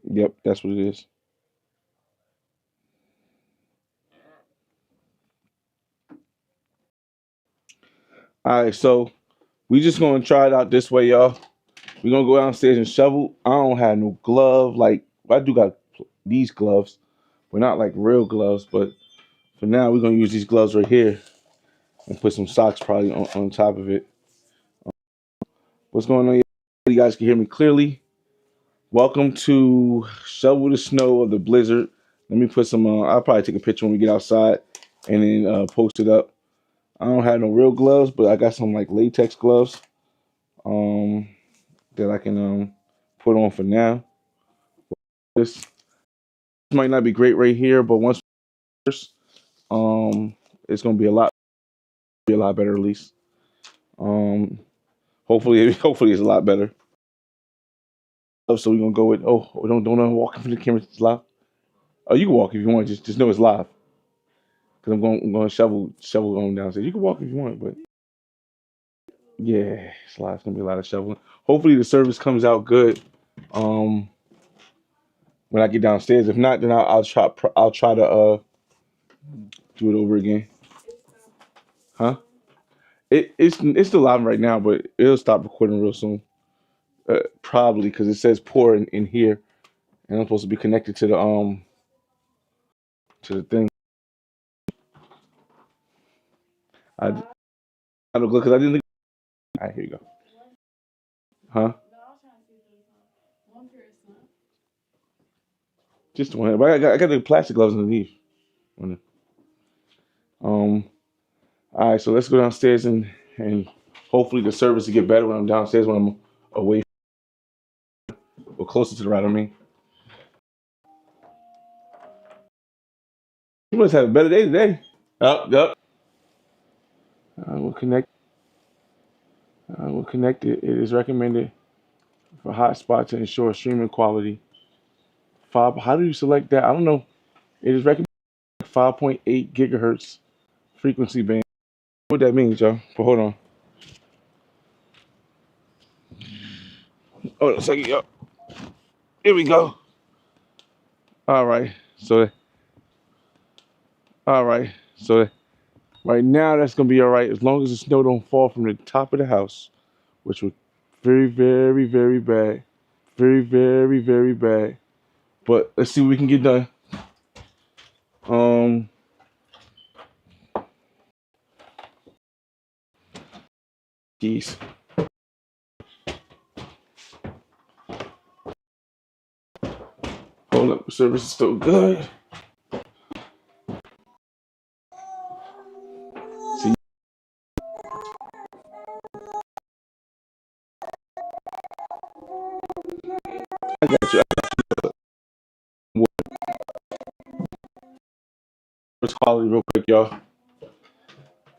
Yep, that's what it is. All right, so we just gonna try it out this way, y'all. We're gonna go downstairs and shovel. I don't have no glove. Like I do got these gloves, but not like real gloves. But for now, we're gonna use these gloves right here and put some socks probably on top of it. What's going on? You guys can hear me clearly. Welcome to Shovel the Snow of the Blizzard. Let me put some. I'll probably take a picture when we get outside and then post it up. I don't have no real gloves, but I got some like latex gloves um, that I can put on for now. This might not be great right here, but once um, it's gonna be a lot better at least. Um, hopefully, hopefully it's a lot better. So we're gonna go with. Oh, don't walk in front of the camera. It's live. Oh, you can walk if you want. Just know it's live because I'm going to shovel on downstairs. You can walk if you want, but yeah, it's live. It's gonna be a lot of shoveling. Hopefully the service comes out good. Um, when I get downstairs. If not, then I'll try to do it over again. Huh? It's still live right now, but it'll stop recording real soon. Probably because it says poor in here, and I'm supposed to be connected to the thing. I I don't look because I didn't. All right, here you go. Huh? Just one. But I got the plastic gloves underneath. Um. All right, so let's go downstairs and hopefully the service will get better when I'm downstairs when I'm away or closer to the right. I mean, you must have a better day today. Up, up. We'll connect. We'll connect it. It is recommended for hotspot to ensure streaming quality. Five. How do you select that? I don't know. It is recommended 5.8 gigahertz frequency band. What that means, y'all? But hold on. Hold on a second, y'all. Here we go. All right. So, all right. So, right now that's gonna be all right as long as the snow don't fall from the top of the house, which was very, very, very bad. Very, very, very bad. But let's see what we can get done. Um, Jeez. Hold up, the service is still good. See, I got you. What's quality real quick, y'all?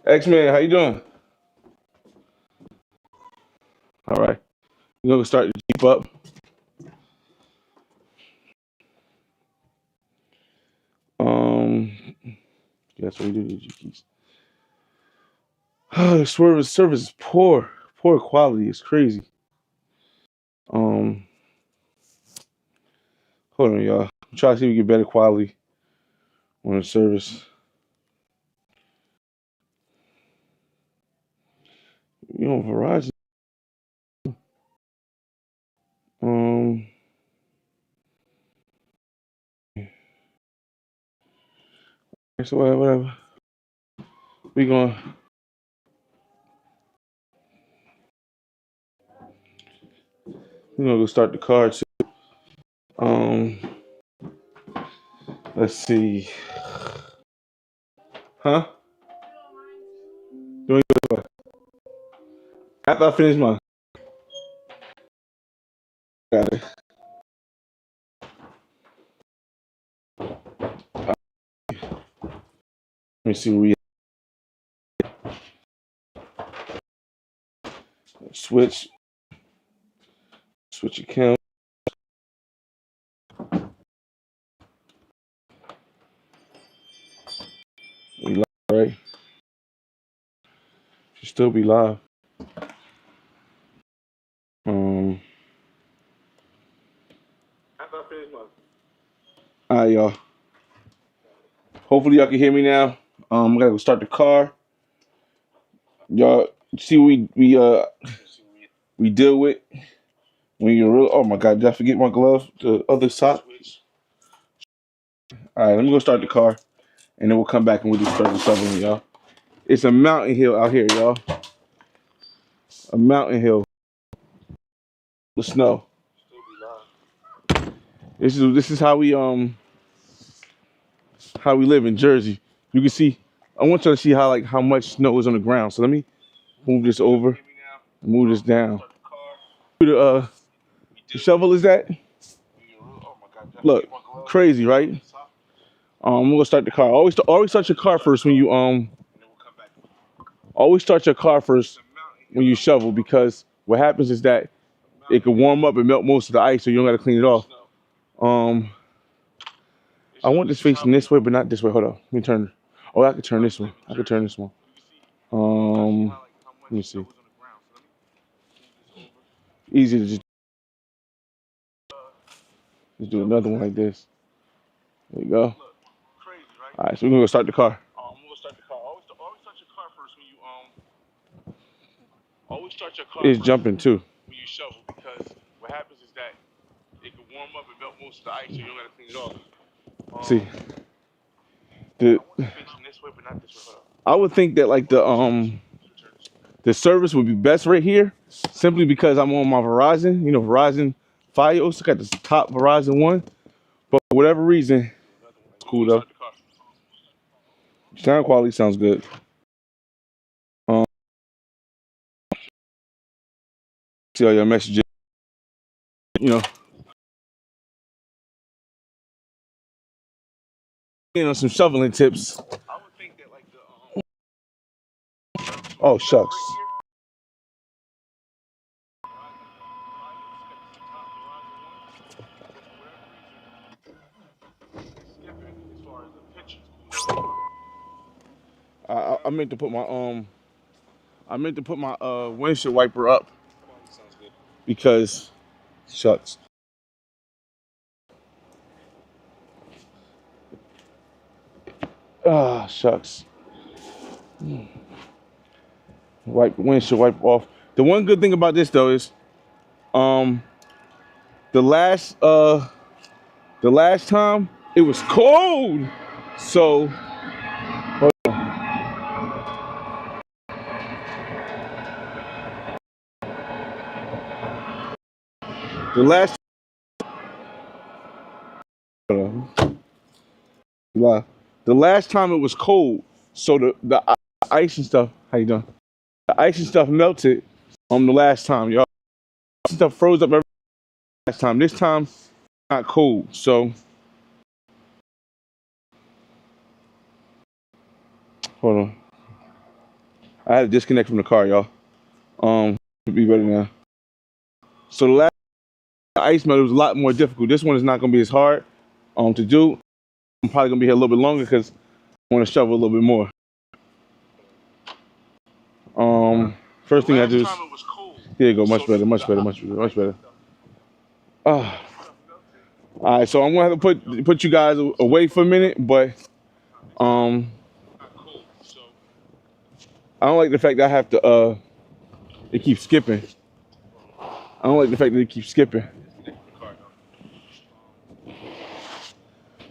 X-Man, how you doing? All right. We're gonna start to keep up. Um, yes, we do need your keys. Oh, the service is poor. Poor quality. It's crazy. Um, hold on, y'all. I'm trying to see if we get better quality on the service. You know, Verizon. Um, so whatever. We gonna we gonna go start the car too. Um, let's see. Huh? Doing what? After I finish my, got it. Let me see where we switch account. We live, right? Should still be live. Um, All right, y'all. Hopefully y'all can hear me now. I gotta go start the car. Y'all see we deal with when you're real. Oh my God, did I forget my glove? The other sock. All right, let me go start the car, and then we'll come back and we'll just start the shoveling, y'all. It's a mountain hill out here, y'all. A mountain hill. The snow. This is how we live in Jersey. You can see. I want y'all to see how much snow is on the ground. So let me move this over, move this down. The shovel is that? Look, crazy, right? I'm gonna start the car. Always start your car first when you always start your car first when you shovel, because what happens is that it can warm up and melt most of the ice, so you don't gotta clean it off. I want this facing this way, but not this way. Hold on, let me turn. Oh, I could turn this one. I could turn this one. Let me see. Easy to just do another one like this. There you go. All right, so we're gonna go start the car. It's jumping too. When you shovel, because what happens is that it can warm up and melt most of the ice, so you don't gotta clean it off. See, I would think that like the service would be best right here, simply because I'm on my Verizon. You know, Verizon Fios. I got the top Verizon one, but for whatever reason, it's cool though. Sound quality sounds good. See all your messages. You know, some shoveling tips. Oh shucks. I meant to put my windshield wiper up because shucks. Ah, shucks. Windshield wiper off. The one good thing about this though is the last time it was cold. So the last the last time it was cold, so the ice and stuff. How you doing? The ice and stuff melted the last time, y'all. Stuff froze up every last time. This time, not cold. So hold on. I had to disconnect from the car, y'all. It'll be better now. So the last ice melt was a lot more difficult. This one is not gonna be as hard to do. I'm probably gonna be here a little bit longer because I want to shovel a little bit more. First thing I do is here you go, much better. All right, so I'm gonna have to put you guys away for a minute, but I don't like the fact that I have to it keeps skipping. I don't like the fact that it keeps skipping.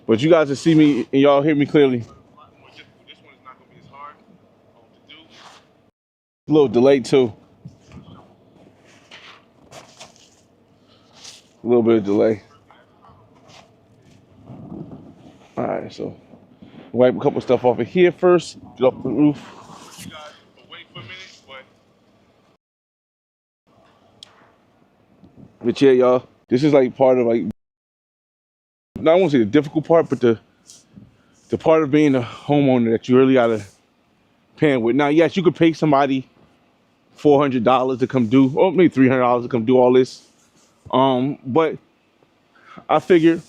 But you guys can see me and y'all hear me clearly. A little delayed too. A little bit of delay. All right, so wipe a couple stuff off of here first. Get off the roof. You guys wait for a minute, but yeah, y'all, this is like part of like, I won't say the difficult part, but the part of being a homeowner that you really gotta pay with. Now, yes, you could pay somebody $400 to come do, or maybe $300 to come do all this. But I figured,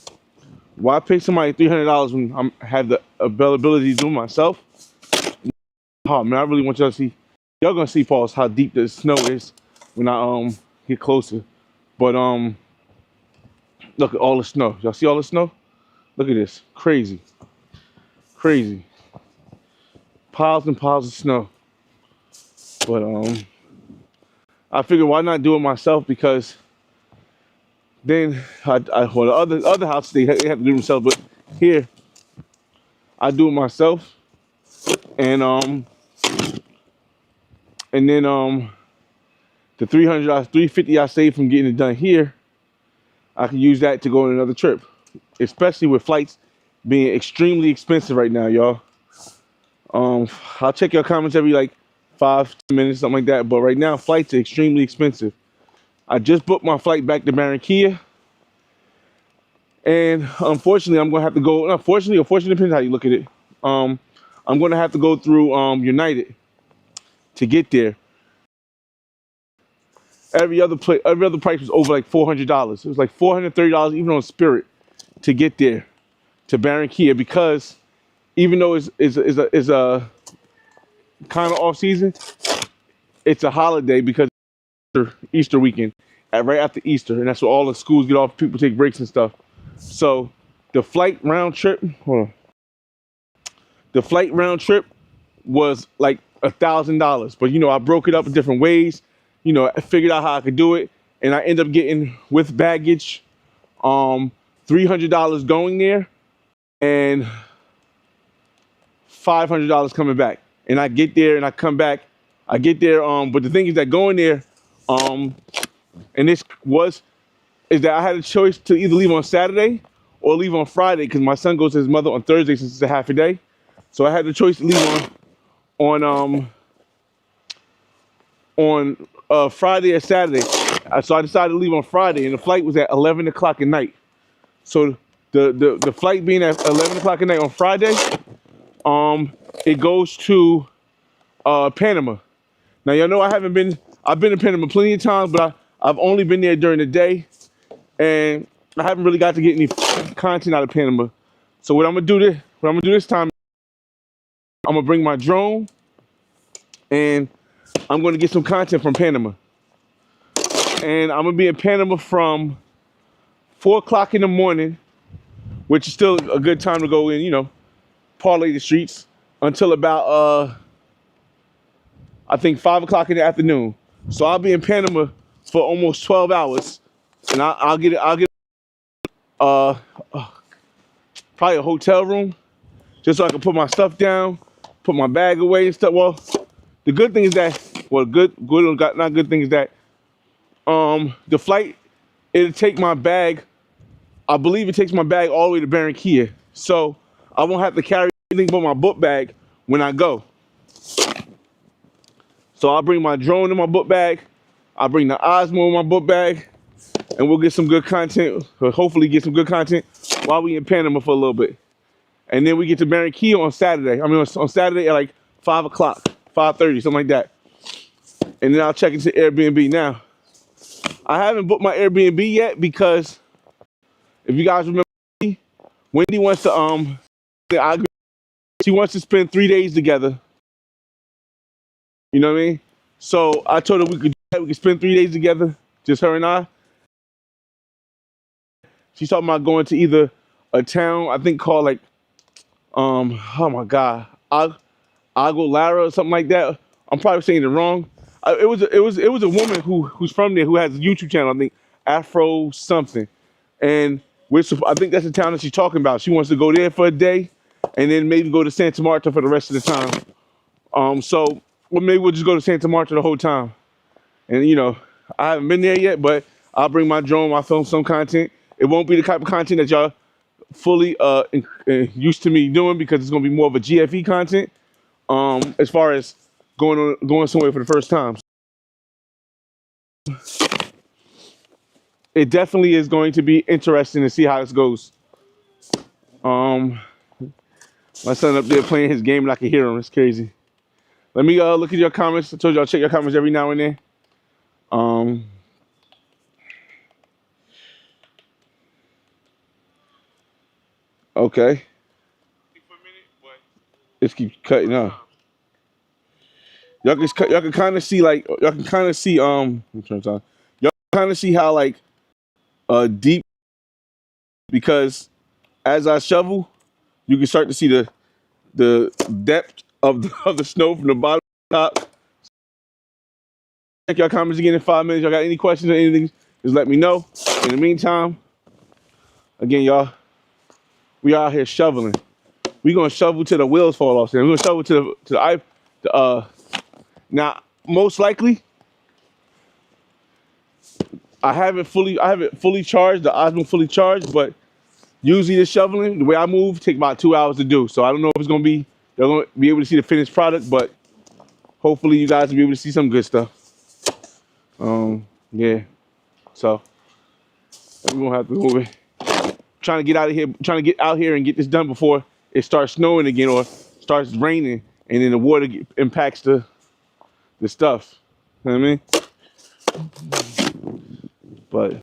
why pay somebody $300 when I have the availability to do it myself? Oh man, I really want y'all to see. Y'all gonna see, Pauls, how deep the snow is when I get closer. But Look at all the snow. Y'all see all the snow? Look at this. Crazy. Crazy. Piles and piles of snow. But I figured why not do it myself, because then well, the other house they have to do it themselves, but here I do it myself, and then the $350 I saved from getting it done here, I can use that to go on another trip, especially with flights being extremely expensive right now, y'all. I'll check your comments every like 5-10 minutes, something like that. But right now, flights are extremely expensive. I just booked my flight back to Barranquilla, and unfortunately, I'm gonna have to go. Unfortunately, or fortunately, depends how you look at it. I'm gonna have to go through United to get there. Every other price was over like $400. It was like $430 even on Spirit to get there to Barranquilla, because even though it's a kind of off season, it's a holiday because Easter weekend, right after Easter, and that's where all the schools get off. People take breaks and stuff. So the flight round trip, the flight round trip was like $1,000. But I broke it up in different ways. I figured out how I could do it, and I ended up getting with baggage, $300 going there, and $500 coming back. And I get there and I come back. I get there, but the thing is that going there, and this is that I had a choice to either leave on Saturday or leave on Friday, because my son goes to his mother on Thursday since it's a half a day. So I had the choice to leave on Friday or Saturday. So I decided to leave on Friday, and the flight was at 11 o'clock at night. So the flight being at 11 o'clock at night on Friday, it goes to Panama. Now y'all know I've been to Panama plenty of times, but I've only been there during the day, and I haven't really got to get any content out of Panama. So what I'm gonna do this time, I'm gonna bring my drone, and I'm gonna get some content from Panama. And I'm gonna be in Panama from 4 o'clock in the morning, which is still a good time to go in, parlay the streets, until about I think 5 o'clock in the afternoon. So I'll be in Panama for almost 12 hours, and I'll get probably a hotel room, just so I can put my stuff down, put my bag away and stuff. Well, the good thing is that, not good thing is that the flight, it'll take my bag. I believe it takes my bag all the way to Barranquilla, so I won't have to carry anything but my book bag when I go. So I'll bring my drone in my book bag. I'll bring the Osmo in my book bag, and we'll get some good content. Hopefully get some good content while we in Panama for a little bit. And then we get to Barranquilla on Saturday. On Saturday at like 5 o'clock, 5:30, something like that. And then I'll check into Airbnb. Now, I haven't booked my Airbnb yet because, if you guys remember, Wendy wants to, she wants to spend 3 days together. You know what I mean? So I told her we could spend 3 days together, just her and I. She's talking about going to either a town, I think called like, oh my God, Aguilara or something like that. I'm probably saying it wrong. It was a woman who's from there, who has a YouTube channel, I think Afro something, and I think that's the town that she's talking about. She wants to go there for a day, and then maybe go to Santa Marta for the rest of the time. So maybe we'll just go to Santa Marta the whole time. And I haven't been there yet, but I'll bring my drone. I'll film some content. It won't be the type of content that y'all fully used to me doing, because it's gonna be more of a GFE content. As far as going somewhere for the first time, it definitely is going to be interesting to see how this goes. My son up there playing his game and I can hear him. It's crazy. Let me look at your comments. I told you I'll check your comments every now and then. Okay. Just keep cutting up. Y'all can kind of see, like, I'm trying to y'all kind of see how like deep because as I shovel, you can start to see the depth of of the snow from the bottom to the top. Check y'all comments again in 5 minutes. Y'all got any questions or anything, just let me know. In the meantime, again, y'all, we out here shoveling. We gonna shovel till the wheels fall off. We're gonna shovel to the now most likely I have it fully charged, the Osmo fully charged, but usually the shoveling, the way I move, take about 2 hours to do. So I don't know if it's gonna be, they're gonna be able to see the finished product, but hopefully you guys will be able to see some good stuff. Yeah. So we're gonna have to move it. Trying to get out of here, trying to get out here and get this done before it starts snowing again or starts raining, and then the water impacts the stuff. You know what I mean? But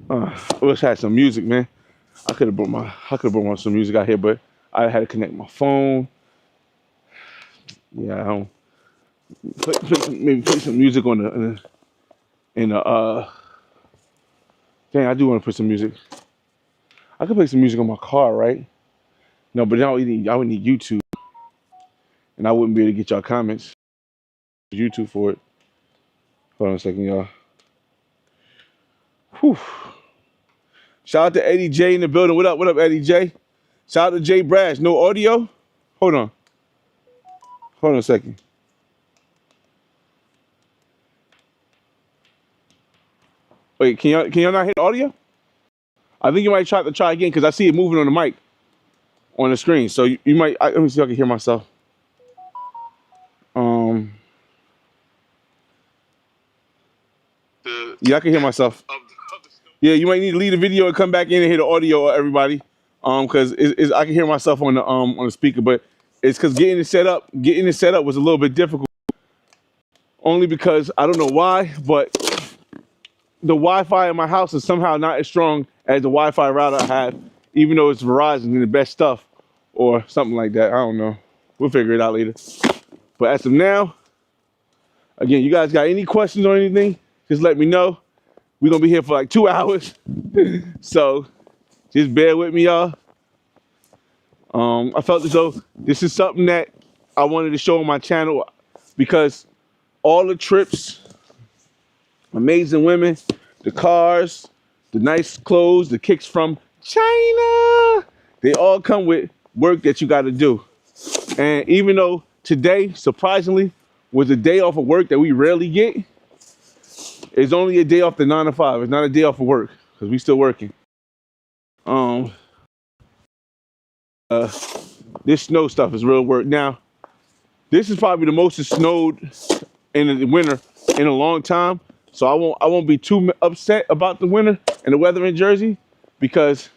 I wish I had some music, man. I could have brought some music out here, but I had to connect my phone. Yeah, I don't maybe play some music on the dang, I do want to put some music. I could play some music on my car, right? No, but I would need YouTube, and I wouldn't be able to get y'all comments. YouTube for it. Hold on a second, y'all. Whew. Shout out to Eddie J in the building. What up? What up, Eddie J? Shout out to Jay Brash. No audio? Hold on. Hold on a second. Wait, can y'all not hit audio? I think you might try again because I see it moving on the mic on the screen. So you might. Let me see if I can hear myself. Yeah, I can hear myself. Yeah, you might need to leave the video and come back in and hear the audio, everybody. Because I can hear myself on the speaker, but it's because getting it set up was a little bit difficult. Only because I don't know why, but the Wi-Fi in my house is somehow not as strong as the Wi-Fi router I have, even though it's Verizon and the best stuff or something like that. I don't know. We'll figure it out later. But as of now, again, you guys got any questions or anything, just let me know. We're going to be here for like 2 hours. So just bear with me, y'all. I felt as though this is something that I wanted to show on my channel because all the trips, amazing women, the cars, the nice clothes, the kicks from China, they all come with work that you got to do. And even though today, surprisingly, was a day off of work that we rarely get, it's only a day off the 9 to 5. It's not a day off of work because we still working. This snow stuff is real work. Now, this is probably the most it's snowed in the winter in a long time. So I won't be too upset about the winter and the weather in Jersey because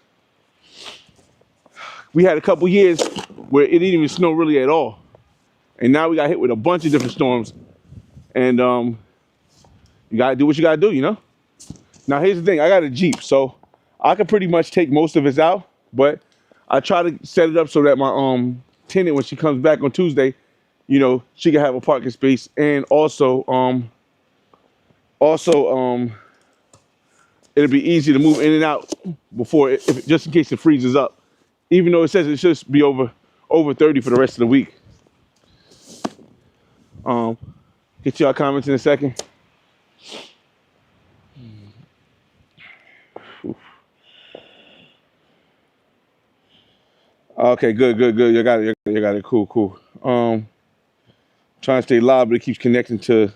we had a couple years where it didn't even snow really at all. And now we got hit with a bunch of different storms. And you gotta do what you gotta do, you know? Now here's the thing, I got a Jeep, so I can pretty much take most of it out, but I try to set it up so that my tenant, when she comes back on Tuesday, you know, she can have a parking space, and also it'll be easy to move in and out before just in case it freezes up. Even though it says it should be over 30 for the rest of the week. Get y'all comments in a second. Okay, good. You got it. Cool. Trying to stay live, but it keeps connecting to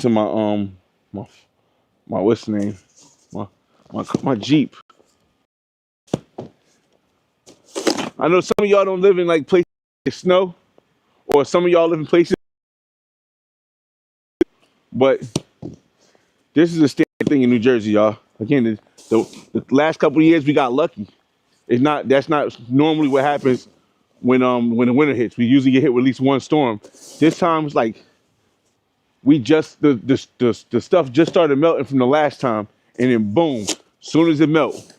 my my what's the name? My Jeep. I know some of y'all don't live in like places with snow, or some of y'all live in places, but this is a standard thing in New Jersey, y'all. Again, the last couple of years we got lucky. That's not normally what happens when the winter hits. We usually get hit with at least one storm. This time it's like the stuff just started melting from the last time, and then boom, soon as it melt,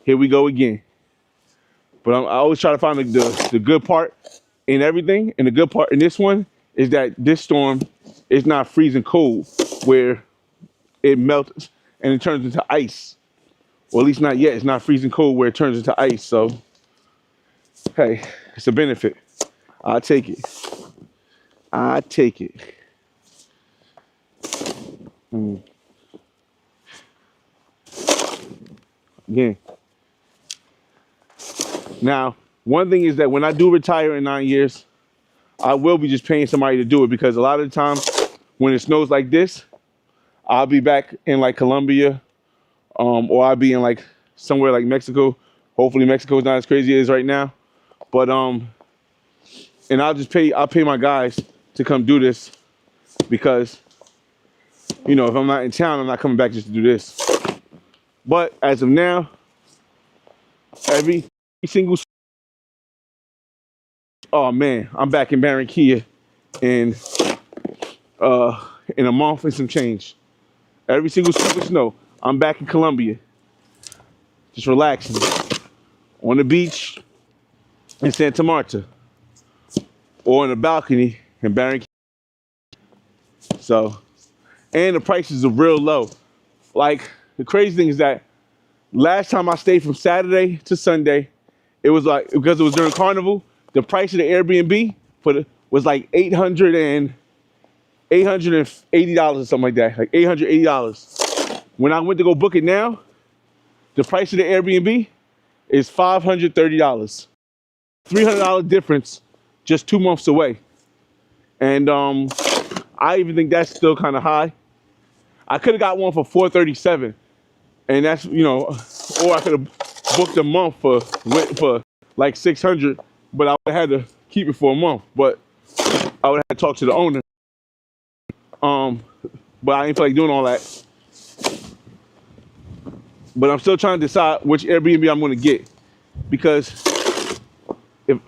here we go again. But I always try to find the good part in everything, and the good part in this one is that this storm is not freezing cold where it melts and it turns into ice. Or at least not yet. It's not freezing cold where it turns into ice. So, hey, it's a benefit. I'll take it. I take it. Again. Now, one thing is that when I do retire in 9 years, I will be just paying somebody to do it because a lot of the time when it snows like this, I'll be back in like Colombia, or I'll be in like somewhere like Mexico. Hopefully Mexico is not as crazy as it is right now. But and I'll pay my guys to come do this because, you know, if I'm not in town, I'm not coming back just to do this. But as of now, every single, oh man, I'm back in Barranquilla in a month and some change. Every single scoop of snow, I'm back in Colombia, just relaxing on the beach in Santa Marta or on the balcony in Barranquilla. So, and the prices are real low. Like, the crazy thing is that last time I stayed from Saturday to Sunday, it was like, because it was during Carnival, the price of the Airbnb was like $880 or something like that, like $880. When I went to go book it now, the price of the Airbnb is $530. $300 difference just 2 months away. And I even think that's still kind of high. I could have got one for $437, and that's, you know, or I could have booked a month for like $600, but I would have had to keep it for a month. But I would have to talk to the owner. But I didn't feel like doing all that. But I'm still trying to decide which Airbnb I'm going to get because if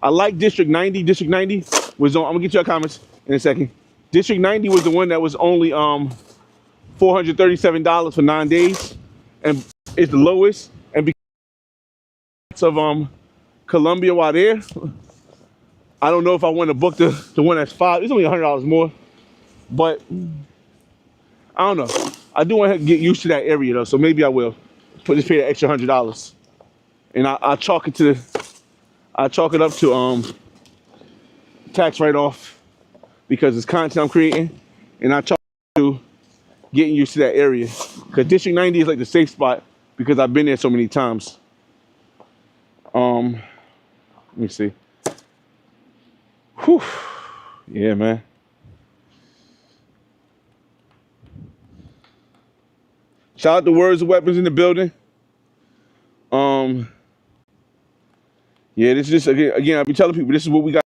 I like District 90. District 90 was on. I'm gonna get your comments in a second. District 90 was the one that was only $437 for 9 days, and it's the lowest. And because of Colombia while there, I don't know if I want to book the one that's $5. It's only $100 more, but I don't know. I do want to get used to that area though, so maybe I will just pay the extra $100, and I'll chalk it up to tax write-off because it's content I'm creating, and I chalk it to getting used to that area because District 90 is like the safe spot because I've been there so many times. Let me see. Whew. Yeah, man. Shout out to Words of Weapons in the building. Yeah, this is just, again, I be telling people this is what we got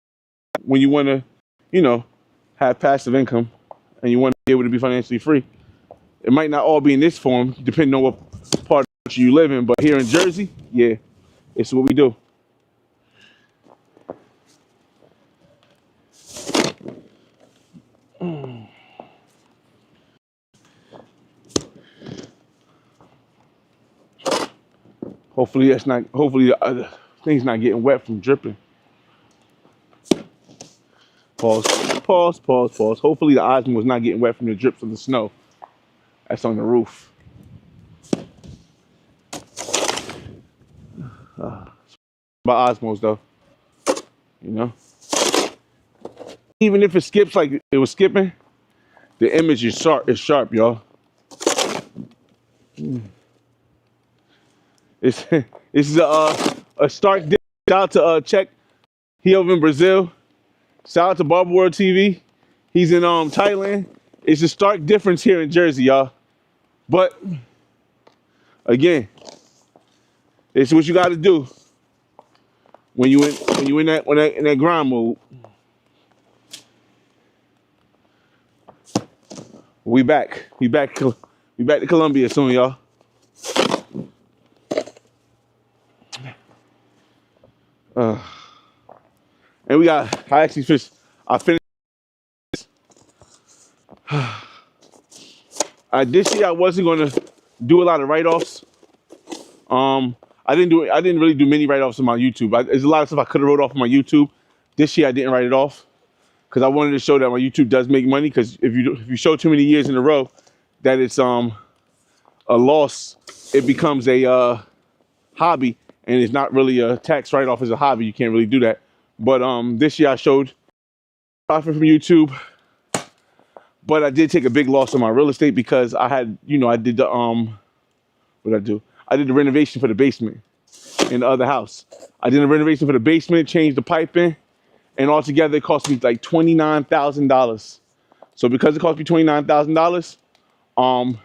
when you want to, you know, have passive income and you want to be able to be financially free. It might not all be in this form, depending on what part of the country you live in, but here in Jersey, yeah, it's what we do. Hopefully the other thing's not getting wet from dripping. Pause. Hopefully the Osmo was not getting wet from the drips of the snow that's on the roof. By Osmos though, you know. Even if it skips like it was skipping, the image is sharp, y'all. This is a stark difference. Shout out to Czech. He over in Brazil. Shout out to Barber World TV. He's in Thailand. It's a stark difference here in Jersey, y'all. But again, it's what you got to do when you in that grind mode. We back to Colombia soon, y'all. And we got, I finished. This year I wasn't gonna do a lot of write-offs. I didn't really do many write-offs on my YouTube. There's a lot of stuff I could have wrote off on my YouTube. This year I didn't write it off. because I wanted to show that my YouTube does make money. Because if you show too many years in a row that it's a loss, it becomes a hobby, and it's not really a tax write-off as a hobby. You can't really do that. But this year I showed profit from YouTube, but I did take a big loss on my real estate because I had, I did the what did I do? I did the renovation for the basement in the other house. I did a renovation for the basement, changed the piping, and altogether it cost me like $29,000. So because it cost me $29,000,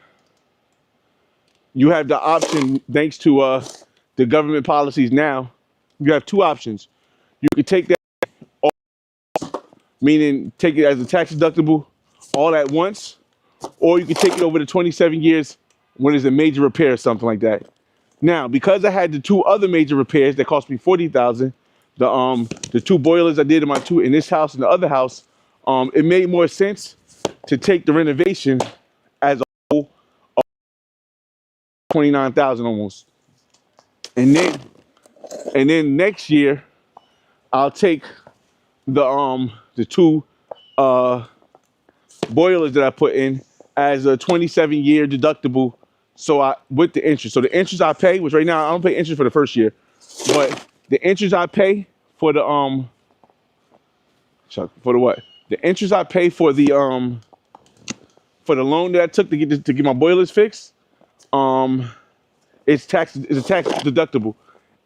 you have the option, thanks to the government policies now, you have two options. You can take that, meaning take it as a tax deductible all at once, or you can take it over the 27 years when there's a major repair or something like that. Now, because I had the two other major repairs that cost me $40,000, the two boilers I did in this house and the other house, it made more sense to take the renovation as a whole, 29,000 almost. And then next year I'll take the two boilers that I put in as a 27-year deductible. So with the interest. So the interest I pay, which right now I don't pay interest for the first year, but the interest I pay for the what? The interest I pay for the loan that I took to get my boilers fixed, it's a tax deductible,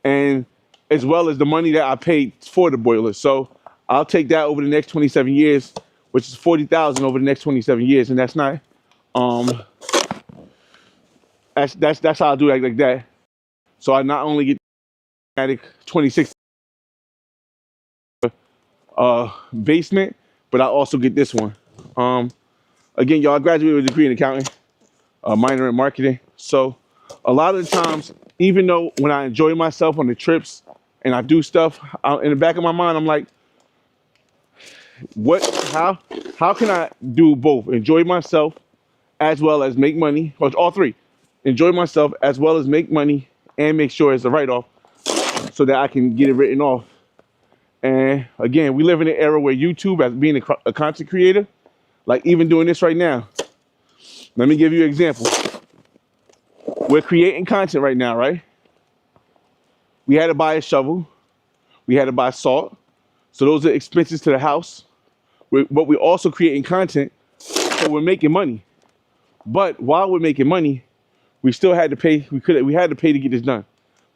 and as well as the money that I paid for the boilers. So I'll take that over the next 27 years, which is $40,000 over the next 27 years, and that's not that's how I do it like that. So I not only get the 26 basement, but I also get this one. Again, y'all, I graduated with a degree in accounting, a minor in marketing. So a lot of the times, even though when I enjoy myself on the trips and I do stuff, in the back of my mind, I'm like, how can I do both? Enjoy myself as well as make money, or all three. Enjoy myself as well as make money and make sure it's a write-off so that I can get it written off. And again, we live in an era where YouTube, as being a content creator, like even doing this right now. Let me give you an example. We're creating content right now, right? We had to buy a shovel. We had to buy salt. So those are expenses to the house. But we're also creating content, so we're making money. But while we're making money, we still had to pay. We had to pay to get this done.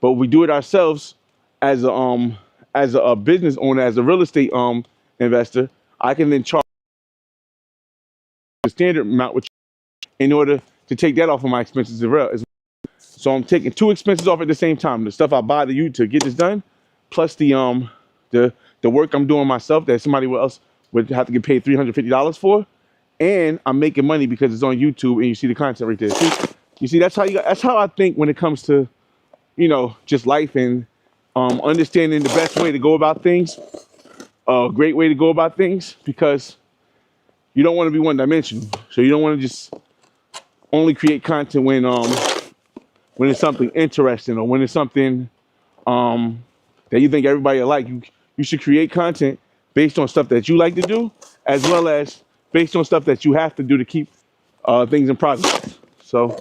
But we do it ourselves as a business owner, as a real estate investor. I can then charge the standard amount in order to take that off of my expenses as well. So I'm taking two expenses off at the same time. The stuff I buy to you to get this done, plus the work I'm doing myself that somebody else would have to get paid $350 for, and I'm making money because it's on YouTube and you see the content right there. You see, that's how I think when it comes to, just life and understanding the best way to go about things, a great way to go about things, because you don't want to be one-dimensional. So you don't want to just only create content when it's something interesting or when it's something that you think everybody will like. You should create content based on stuff that you like to do, as well as based on stuff that you have to do to keep things in progress. So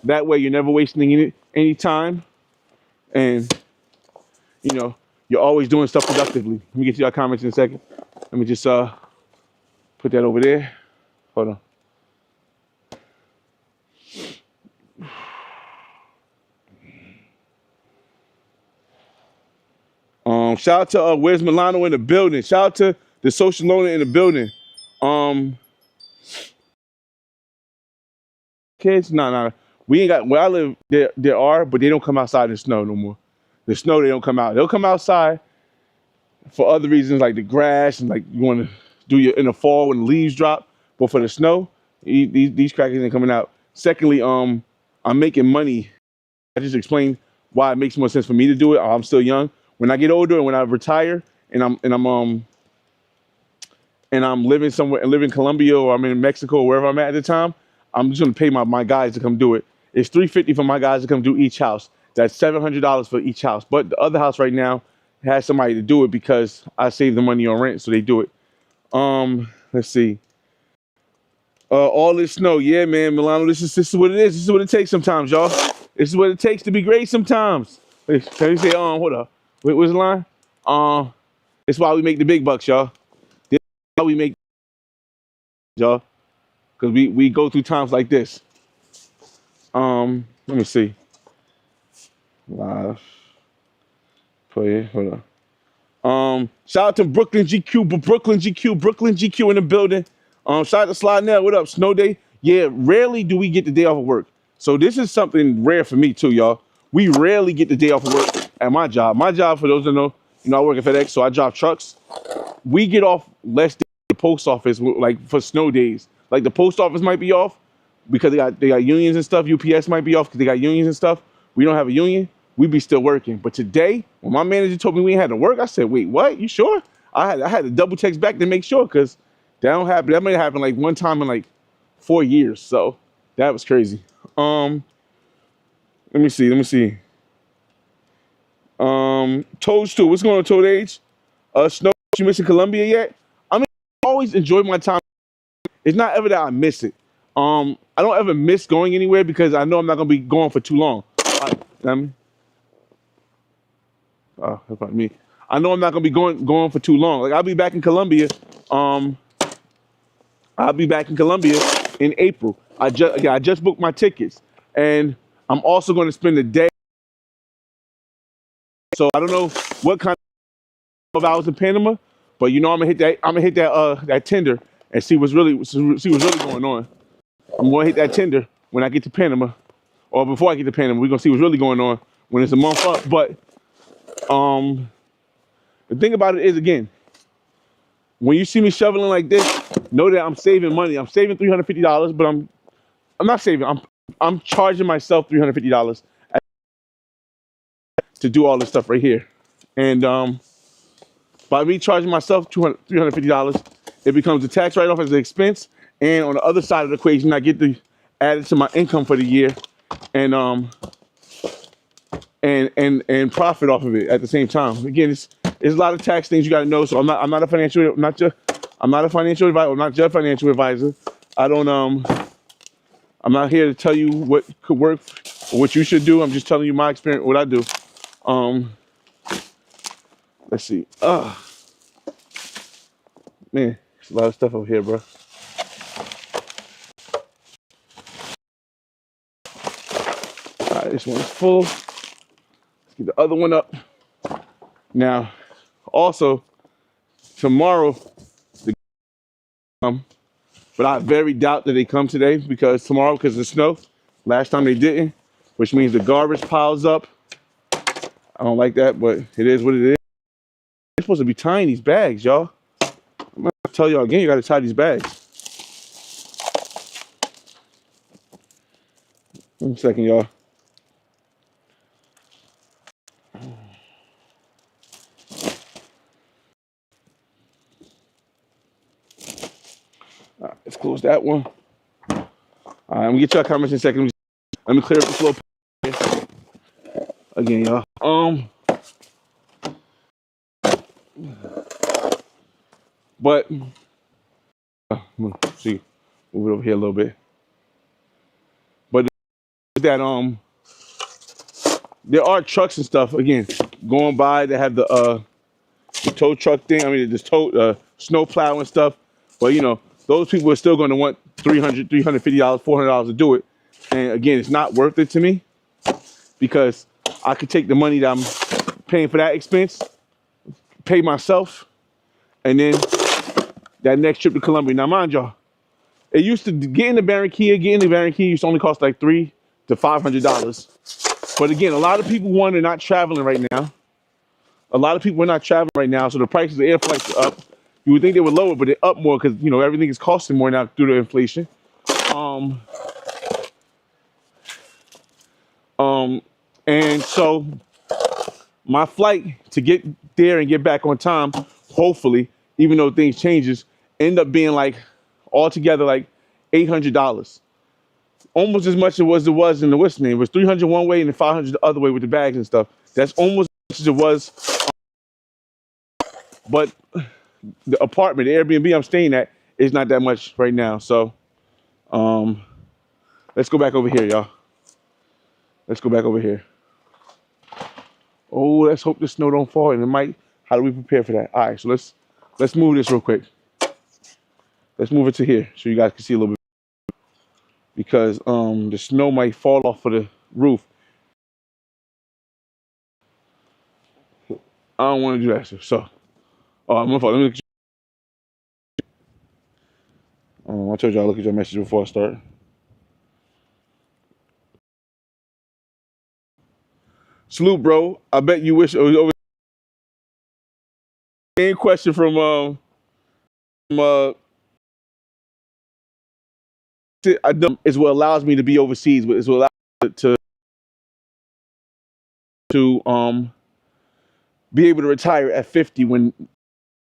that way you're never wasting any time, and you're always doing stuff productively. Let me get to your comments in a second. Let me just put that over there. Hold on. Shout out to where's Milano in the building. Shout out to the social loaner in the building. Kids, no. We ain't got, where I live, there are, but they don't come outside in the snow no more. The snow, they don't come out. They'll come outside for other reasons, like the grass, and like you want to do in the fall when the leaves drop. But for the snow, these crackers ain't coming out. Secondly, I'm making money. I just explained why it makes more sense for me to do it. I'm still young. When I get older and when I retire and I'm living somewhere, in Colombia, or I'm in Mexico or wherever I'm at the time, I'm just gonna pay my guys to come do it. It's $350 for my guys to come do each house. That's $700 for each house. But the other house right now has somebody to do it because I save the money on rent, so they do it. Let's see. All this snow, yeah, man, Milano. This is what it is. This is what it takes sometimes, y'all. This is what it takes to be great sometimes. Wait, can you say, hold up. Wait, what's the line? It's why we make the big bucks, y'all. This is why we make, y'all, because we go through times like this. Let me see. Live play. Hold on. Shout out to Brooklyn GQ in the building. Shout out to Slide Now. What up? Snow day. Yeah, rarely do we get the day off of work. So this is something rare for me too, y'all. We rarely get the day off of work at my job. My job, for those that know, I work at FedEx, so I drive trucks. We get off less than the post office, like for snow days. Like the post office might be off because they got unions and stuff. UPS might be off because they got unions and stuff. We don't have a union. We be still working. But today, when my manager told me we ain't had to work, I said, wait, what? You sure? I had to double text back to make sure, because that don't happen. That might happen like one time in like 4 years. So that was crazy. Let me see. Toadstool, what's going on, Toad Age? Snow, you missing Columbia yet? I mean, I always enjoy my time. It's not ever that I miss it. I don't ever miss going anywhere because I know I'm not gonna be going for too long. That's about me. I know I'm not gonna be going for too long. Like I'll be back in Columbia. I'll be back in Columbia in April. I just booked my tickets, and I'm also going to spend a day. So I don't know what kind of hours in Panama, but I'm gonna hit that Tinder and see what's really going on. I'm gonna hit that Tinder when I get to Panama, or before I get to Panama. We're gonna see what's really going on when it's a month up. But the thing about it is, again, when you see me shoveling like this, know that I'm saving money. I'm saving $350, but I'm not saving. I'm charging myself $350 to do all this stuff right here. And by me charging myself $350, it becomes a tax write-off as an expense. And on the other side of the equation, I get to add it to my income for the year, and profit off of it at the same time. Again, it's a lot of tax things you got to know. So I'm not a financial advisor. I'm not just a financial advisor. I'm not here to tell you what could work or what you should do. I'm just telling you my experience, what I do. Let's see. Man, there's a lot of stuff over here, bro. All right, this one's full. Let's get the other one up. Now, also, tomorrow, but I very doubt that they come today because of the snow. Last time they didn't, which means the garbage piles up. I don't like that, but it is what it is. You're supposed to be tying these bags, y'all. I'm gonna tell y'all again, you gotta tie these bags. 1 second, y'all. All right, let's close that one. All right, I'm gonna get y'all comments in a second. Let me clear up the floor again, y'all. But let's see, move it over here a little bit. But that there are trucks and stuff again going by that have the tow truck thing. I mean, this snow plow and stuff. But those people are still going to want $300, $350, $400 to do it. And again, it's not worth it to me because I could take the money that I'm paying for that expense, pay myself, and then that next trip to Columbia. Now, mind y'all, it used to get in the Barranquilla used to only cost like $300 to $500. But again, a lot of people are not traveling right now. So the prices of air flights are up. You would think they were lower, but they're up more because everything is costing more now due to inflation. And so my flight to get there and get back on time, hopefully, even though things changes, end up being like altogether like $800. Almost as much as it was in the West Main. It was $300 one way and then $500 the other way with the bags and stuff. That's almost as much as it was. But the apartment, the Airbnb I'm staying at, is not that much right now. So um, let's go back over here, y'all. Let's go back over here. Oh, let's hope the snow don't fall, and it might. How do we prepare for that? All right, so let's move this real quick. Let's move it to here so you guys can see a little bit because the snow might fall off of the roof. I don't want to do that. So, I'm gonna let me look I told y'all look at your message before I start. Salute, bro. I bet you wish it was over. Same question from I don't, is what allows me to be overseas, but it's what allows me to be able to retire at 50 when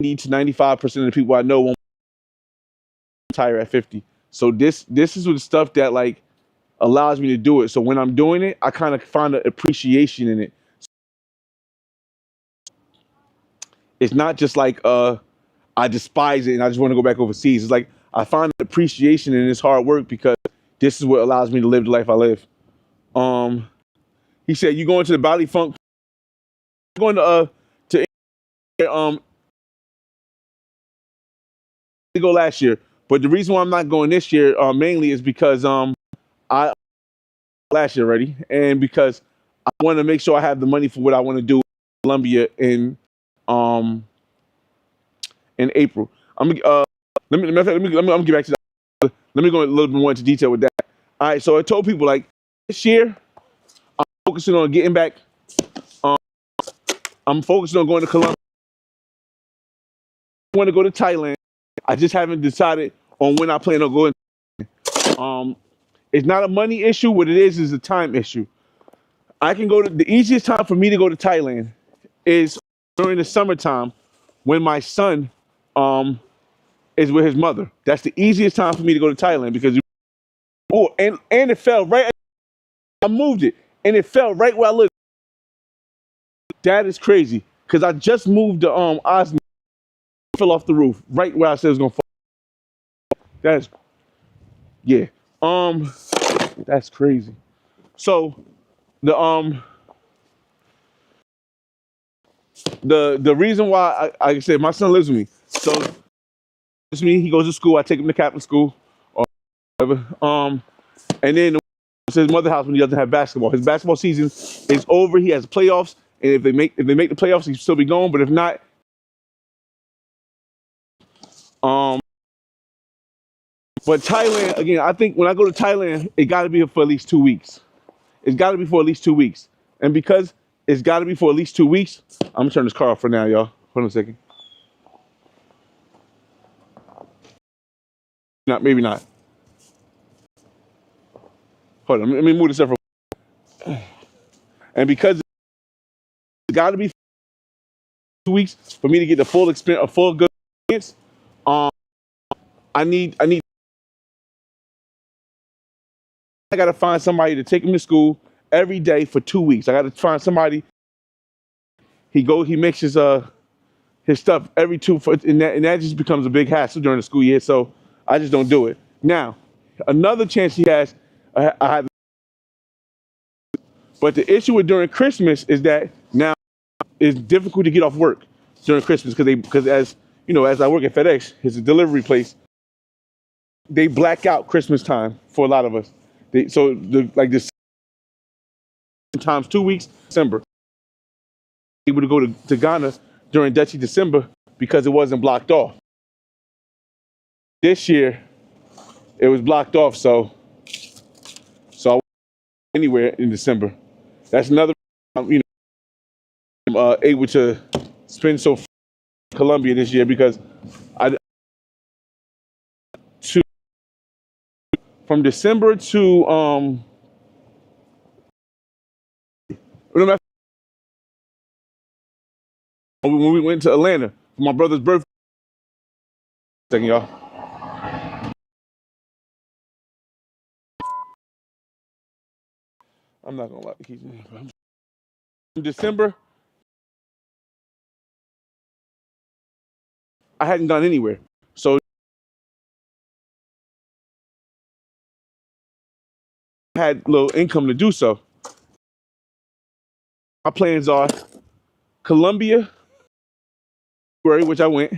90 to 95% of the people I know won't retire at 50. So this is the stuff that like allows me to do it. So when I'm doing it, I kind of find an appreciation in it. It's not just like I despise it and I just want to go back overseas. It's like I find appreciation in this hard work because this is what allows me to live the life I live. Um, he said, "You going to the Bali Funk? Going to go last year, but the reason why I'm not going this year mainly is because I last year already, and because I want to make sure I have the money for what I want to do in Colombia um in April. Let me get back to that. Let me go a little bit more into detail with that. All right, so I told people like this year I'm focusing on getting back. Um, I'm focusing on going to Colombia. I want to go to Thailand. I just haven't decided on when I plan on going. Um, it's not a money issue. What it is a time issue. I can go to the easiest time for me to go to Thailand is during the summertime when my son um is with his mother. That's the easiest time for me to go to Thailand because and it fell right. I moved it and it fell right where I live. That is crazy because I just moved to Osmond, fell off the roof right where I said it was gonna fall. That's yeah. That's crazy. So the the reason why I said my son lives with me. So it's me. He goes to school. I take him to Catholic school or whatever. And then it's his mother house when he doesn't have basketball. His basketball season is over. He has playoffs, and if they make the playoffs, he'll still be going. But if not, um, but Thailand again. I think when I go to Thailand, it got to be for at least 2 weeks. It's got to be for at least 2 weeks, and because it's got to be for at least 2 weeks, I'm gonna turn this car off for now, y'all. Hold on a second. Not maybe not. Hold on. Let me move this up. And because it's got to be 2 weeks for me to get the full experience, a full good experience, um, I need. I got to find somebody to take him to school every day for 2 weeks. I got to find somebody. He makes his stuff every and that just becomes a big hassle during the school year. So I just don't do it. Now, another chance he has, I have, but the issue with during Christmas is that now it's difficult to get off work during Christmas because as you know, as I work at FedEx, it's a delivery place. They black out Christmas time for a lot of us. So like this times 2 weeks December. Able to go to Ghana during Dutchy December because it wasn't blocked off. This year it was blocked off, so I wasn't anywhere in December. That's another I'm able to spend so Colombia this year because I to from December to when we went to Atlanta for my brother's birthday. Second, y'all. I'm not gonna lie. From December I hadn't gone anywhere. So I had little income to do so. My plans are Colombia, which I went,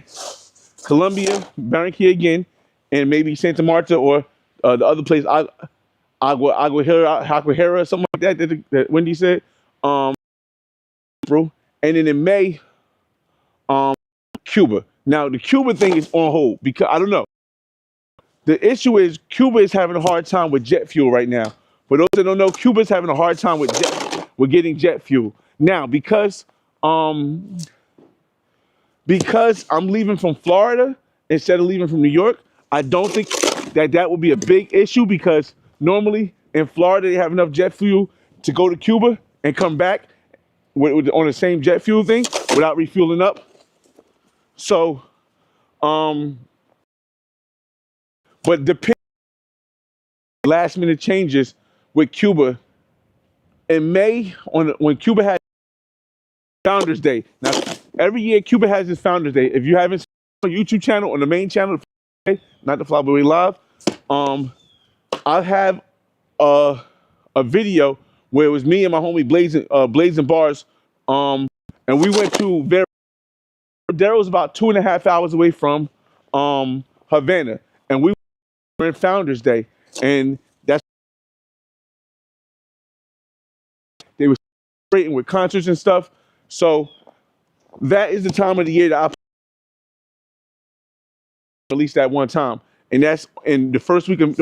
Colombia, Barranquilla again, and maybe Santa Marta or the other place, Aguajera, something like that Wendy said. Um, April, and then in May, um, Cuba. Now the Cuba thing is on hold because I don't know. The issue is Cuba is having a hard time with jet fuel right now. For those that don't know, Cuba is having a hard time with getting jet fuel now um because I'm leaving from Florida instead of leaving from New York. I don't think that would be a big issue because normally in Florida they have enough jet fuel to go to Cuba and come back on the same jet fuel thing without refueling up. So, but depending on last minute changes with Cuba in May when Cuba had Founders Day. Now, every year Cuba has its Founders Day. If you haven't seen on YouTube channel, on the main channel, not the Flyboy Live, I have a video where it was me and my homie Blazing Bars, and we went to Veradero was about 2.5 hours away from Havana, and we were in Founders Day, and that's they were celebrating with concerts and stuff. So that is the time of the year that I at least that one time, and that's in the first week of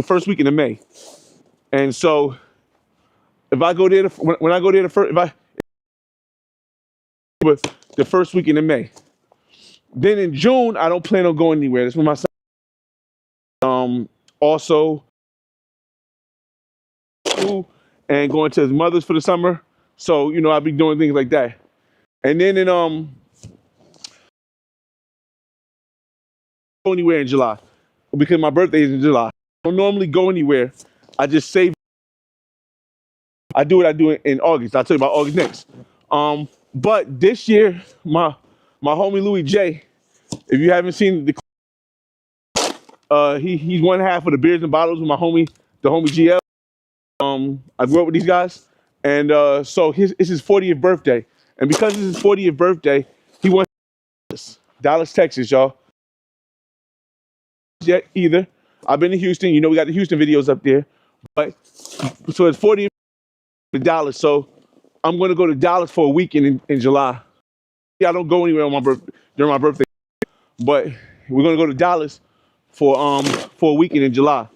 May. And so if I go there, when I go there the first weekend in May, then in June I don't plan on going anywhere. That's when my son also school and going to his mother's for the summer. So I'll be doing things like that. And then go anywhere in July because my birthday is in July. I don't normally go anywhere. I just save. I do what I do in August. I'll tell you about August next. But this year, my homie Louis J, if you haven't seen he's one half of the Beers and Bottles with the homie GL. I grew up with these guys, and so it's his 40th birthday, and because it's his 40th birthday, he wants Dallas, Texas, y'all. Yet either. I've been to Houston. We got the Houston videos up there, but so it's 40th to Dallas. So I'm going to go to Dallas for a weekend in July. Yeah, I don't go anywhere during my birthday, but we're going to go to Dallas for a weekend in July,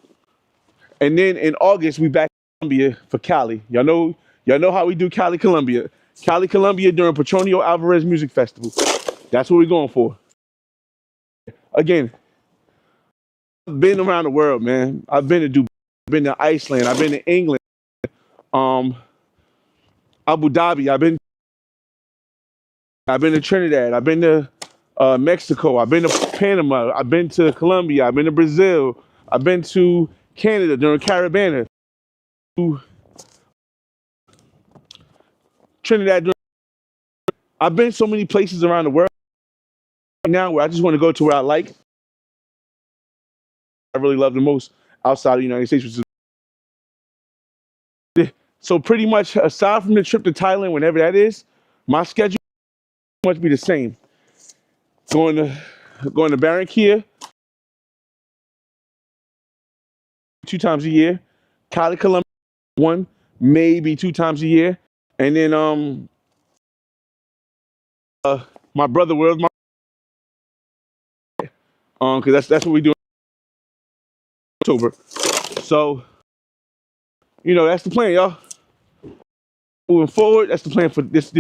and then in August we back in Colombia for Cali. Y'all know how we do Cali, Colombia during Petronio Alvarez Music Festival. That's what we're going for. Again, I've been around the world, man. I've been to Dubai, I've been to Iceland, I've been to England, Abu Dhabi, I've been to Trinidad, I've been to Mexico, I've been to Panama, I've been to Colombia, I've been to Brazil, I've been to Canada during Caribana, to Trinidad. I've been so many places around the world now where I just want to go to where I really love the most outside of the United States. So pretty much aside from the trip to Thailand, whenever that is, my schedule must be the same. Going to Barranquilla 2 times a year, Cali, Colombia 1, maybe 2 times a year, and then my brother world, because that's what we do in October. So that's the plan, y'all. Moving forward, that's the plan for this.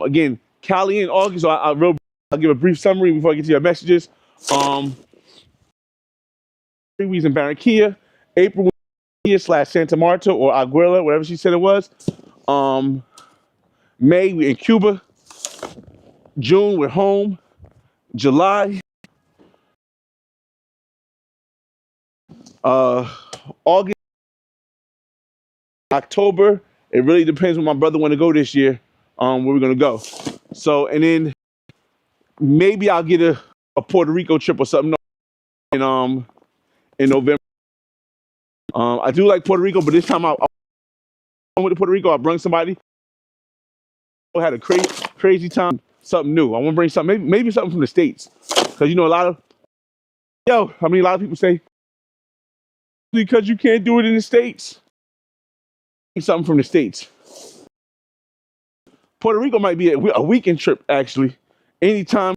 Again, Cali in August. So I'll give a brief summary before I get to your messages. 3 weeks in Barranquilla, April / Santa Marta or Aguila, whatever she said it was. May we in Cuba. June we're home. July. August, October. It really depends when my brother want to go this year. Where we're gonna go. So and then maybe I'll get a Puerto Rico trip or something in November. I do like Puerto Rico, but this time I went to Puerto Rico. I brought somebody. I had a crazy time. Something new. I want to bring something, maybe something from the States, because a lot of a lot of people say because you can't do it in the States. Something from the States. Puerto Rico might be a weekend trip actually. Anytime.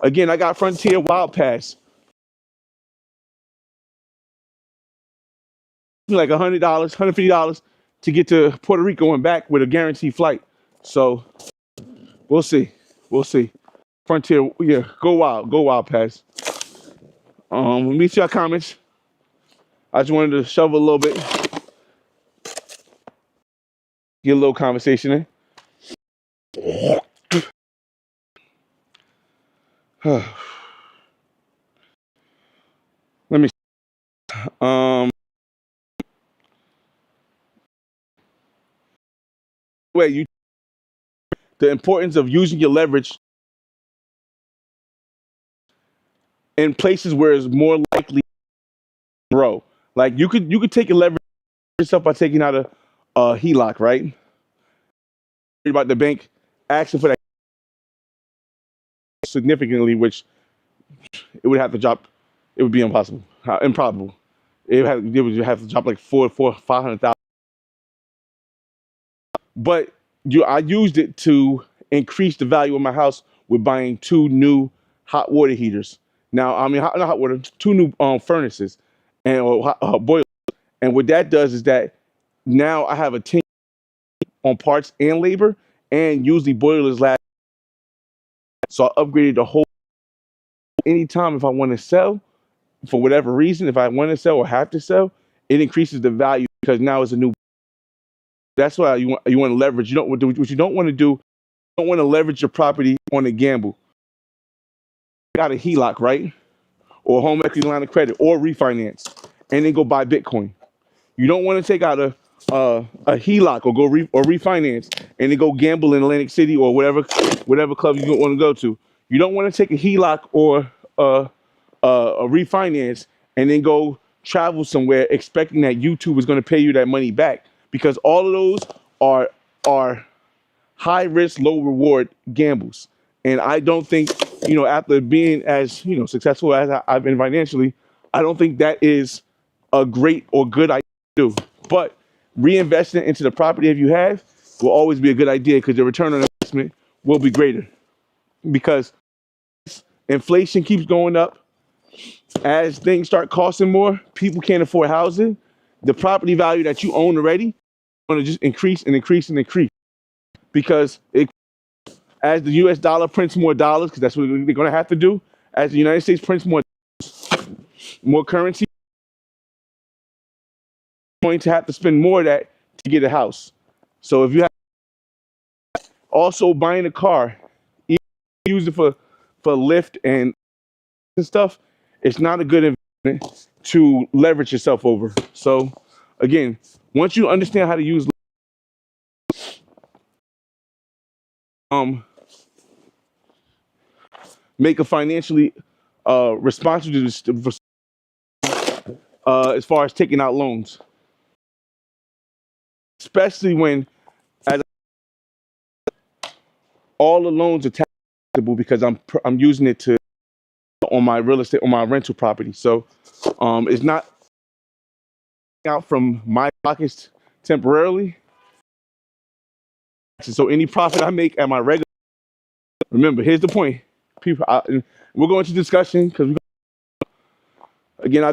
Again, I got Frontier Wild Pass. Like $100, $150 to get to Puerto Rico and back with a guaranteed flight. So we'll see. We'll see. Frontier, yeah, go wild pass. Let me see your comments. I just wanted to shovel a little bit, get a little conversation in. Let me the importance of using your leverage in places where it's more likely to grow. Like you could take your leverage yourself by taking out a HELOC, right? About the bank asking for that significantly, which it would have to drop. It would be impossible, improbable. It would have to drop like 500,000. But I used it to increase the value of my house with buying 2 new hot water heaters. Now, not hot water, 2 new furnaces and boilers. And what that does is that now I have a 10 on parts and labor, and usually boilers last. So I upgraded the whole. Anytime if I want to sell, for whatever reason, if I want to sell or have to sell, it increases the value because now it's a new. That's why you want to leverage. What you don't want to do. You don't want to leverage your property on a gamble. You got a HELOC, right? Or home equity line of credit, or refinance, and then go buy Bitcoin. You don't want to take out a HELOC or or refinance and then go gamble in Atlantic City or whatever club you want to go to. You don't want to take a HELOC or a refinance and then go travel somewhere expecting that YouTube is going to pay you that money back, because all of those are high risk, low reward gambles. And I don't think, after being as successful as I've been financially, I don't think that is a great or good idea to do. But reinvesting into the property if you have will always be a good idea, because the return on investment will be greater. Because inflation keeps going up, as things start costing more, people can't afford housing. The property value that you own already is going to just increase and increase and increase, because as the U.S. dollar prints more dollars, because that's what they're going to have to do. As the United States prints more currency, going to have to spend more of that to get a house. So if you have also buying a car, use it for Lyft and stuff, it's not a good investment to leverage yourself over. So again, once you understand how to use make a financially responsible as far as taking out loans, especially when all the loans are taxable, because I'm using it to on my real estate, on my rental property. So it's not out from my pockets temporarily. So any profit I make at my regular, remember, here's the point. People, we're going to discussion because again,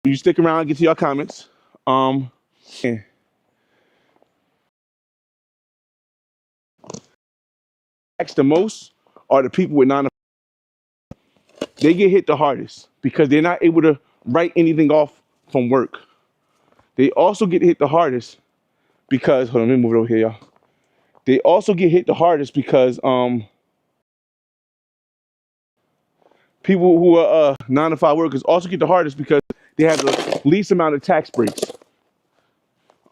you stick around and get to your comments. The most are the people with they get hit the hardest because they're not able to write anything off from work. They also get hit the hardest because, hold on, let me move it over here, y'all. They also get hit the hardest because people who are 9-to-5 workers also get the hardest because they have the least amount of tax breaks.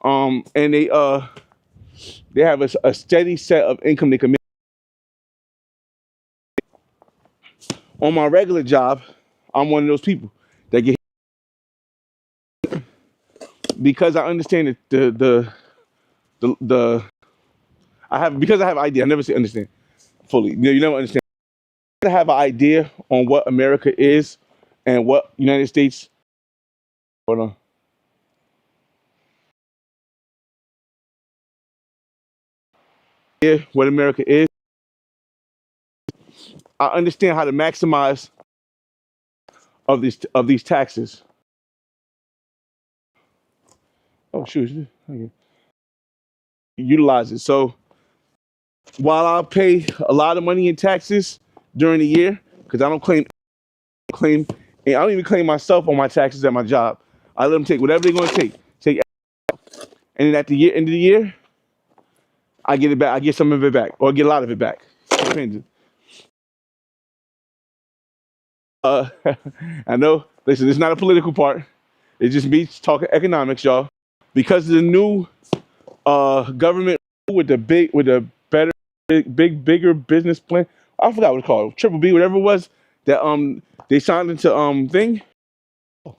And They have a steady set of income they can make. On my regular job, I'm one of those people that get, because I understand that the I have, because I have an idea. I never say understand fully. You never understand. I have an idea on what America is and what United States. Hold on. Yeah, what America is. I understand how to maximize of these taxes. Oh shoot, okay. Utilize it. So while I'll pay a lot of money in taxes during the year, because I don't claim, and I don't even claim myself on my taxes at my job. I let them take whatever they're going to take, and then at the end of the year, I get it back. I get some of it back, or I get a lot of it back. Depends. I know. Listen, it's not a political part. It's just me talking economics, y'all. Because of the new government with the better, bigger business plan. I forgot what it's called. Triple B, whatever it was that they signed into thing.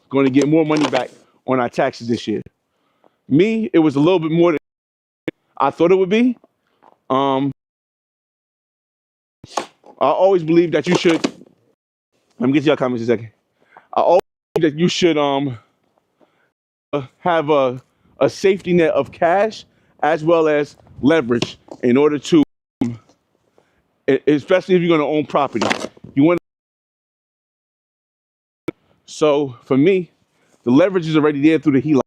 Going to get more money back on our taxes this year. Me, it was a little bit more than I thought it would be. I always believe that you should. Let me get to your comments in a second. I always believe that you should have a safety net of cash as well as leverage in order to, especially if you're going to own property. You want. So for me, the leverage is already there through the HELOC.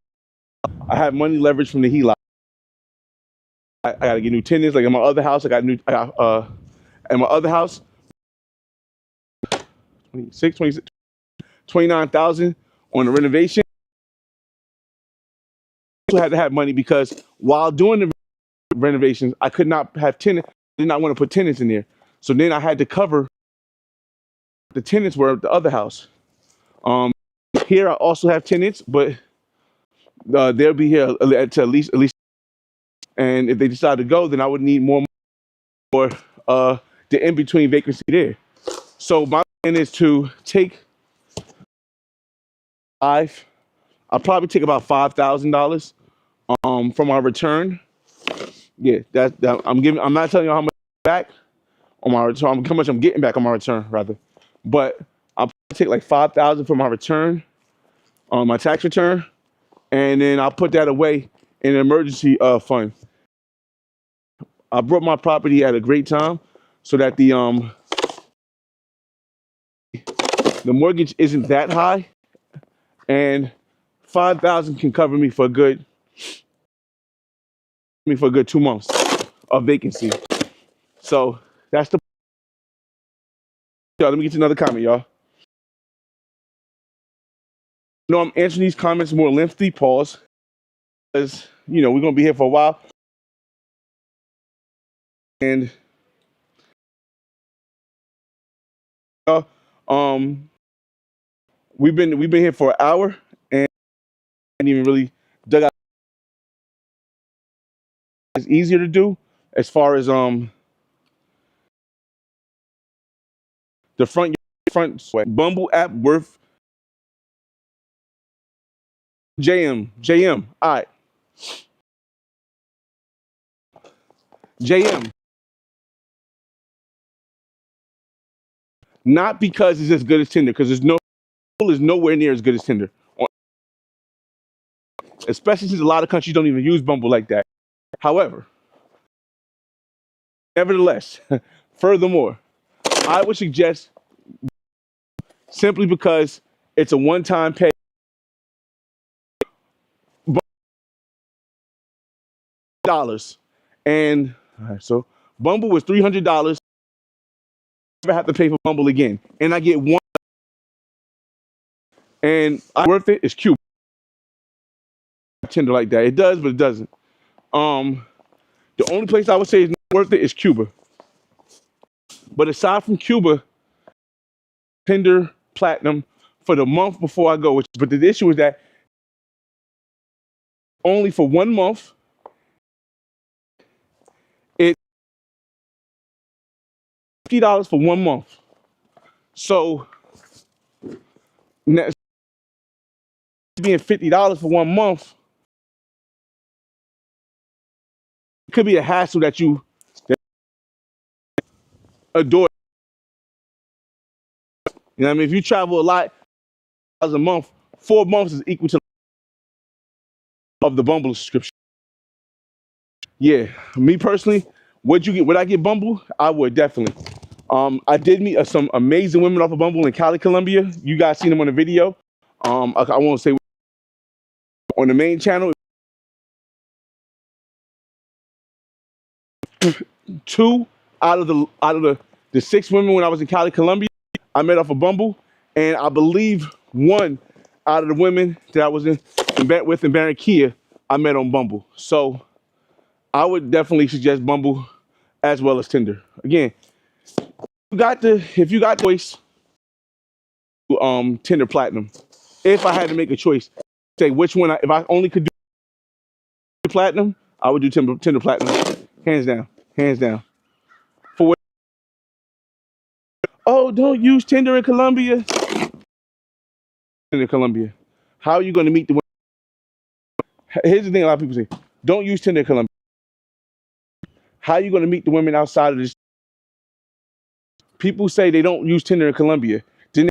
I have money leverage from the HELOC. I got to get new tenants. Like in my other house, in my other house, 29,000 on the renovation. I had to have money because while doing the renovations, I could not have tenants. Did not want to put tenants in there. So then I had to cover the tenants were at the other house. Here I also have tenants, but they'll be here to at least. And if they decide to go, then I would need more for the in between vacancy there. So my plan is to take five. I'll probably take about $5,000 from our return. Yeah, that I'm giving. I'm not telling you how much back on my return. How much I'm getting back on my return, rather. But I'll take like 5,000 from my return, on my tax return, and then I'll put that away in an emergency fund. I brought my property at a great time, so that the mortgage isn't that high, and 5,000 can cover me for a good 2 months of vacancy. So that's the. Y'all, let me get to another comment, y'all. No, I'm answering these comments more lengthy. Pause, because we're gonna be here for a while, and um, we've been here for an hour, and I didn't even really dug out. It's easier to do as far as the front sweat. Bumble app worth JM. All right, JM. Not because it's as good as Tinder, because Bumble is nowhere near as good as Tinder. Especially since a lot of countries don't even use Bumble like that. However, nevertheless, furthermore, I would suggest, simply because it's a one-time pay. Dollars, and all right, so Bumble was $300. Never have to pay for Bumble again, and I get one. And worth it is Cuba. Tinder like that. It does, but it doesn't. The only place I would say is not worth it is Cuba. But aside from Cuba, Tinder Platinum for the month before I go. But the issue is that only for 1 month, $50 for 1 month. So being $50 for 1 month could be a hassle that you adore. You know what I mean? If you travel a lot, a month, 4 months is equal to of the Bumble subscription. Yeah, me personally, would I get Bumble? I would definitely. I did meet some amazing women off of Bumble in Cali, Colombia. You guys seen them on the video. I won't say on the main channel. Two out of the 6 women when I was in Cali, Colombia, I met off of Bumble, and I believe one out of the women that I was with in Barranquilla, I met on Bumble. So I would definitely suggest Bumble as well as Tinder. Again, if you got the choice, Tinder Platinum. If I had to make a choice, say which one. If I only could do Platinum, I would do Tinder Platinum, hands down, hands down. For what? Oh, don't use Tinder in Colombia. In Colombia, how are you going to meet the women? Here's the thing: a lot of people say, don't use Tinder in Colombia. How are you going to meet the women outside of this? People say they don't use Tinder in Colombia. Then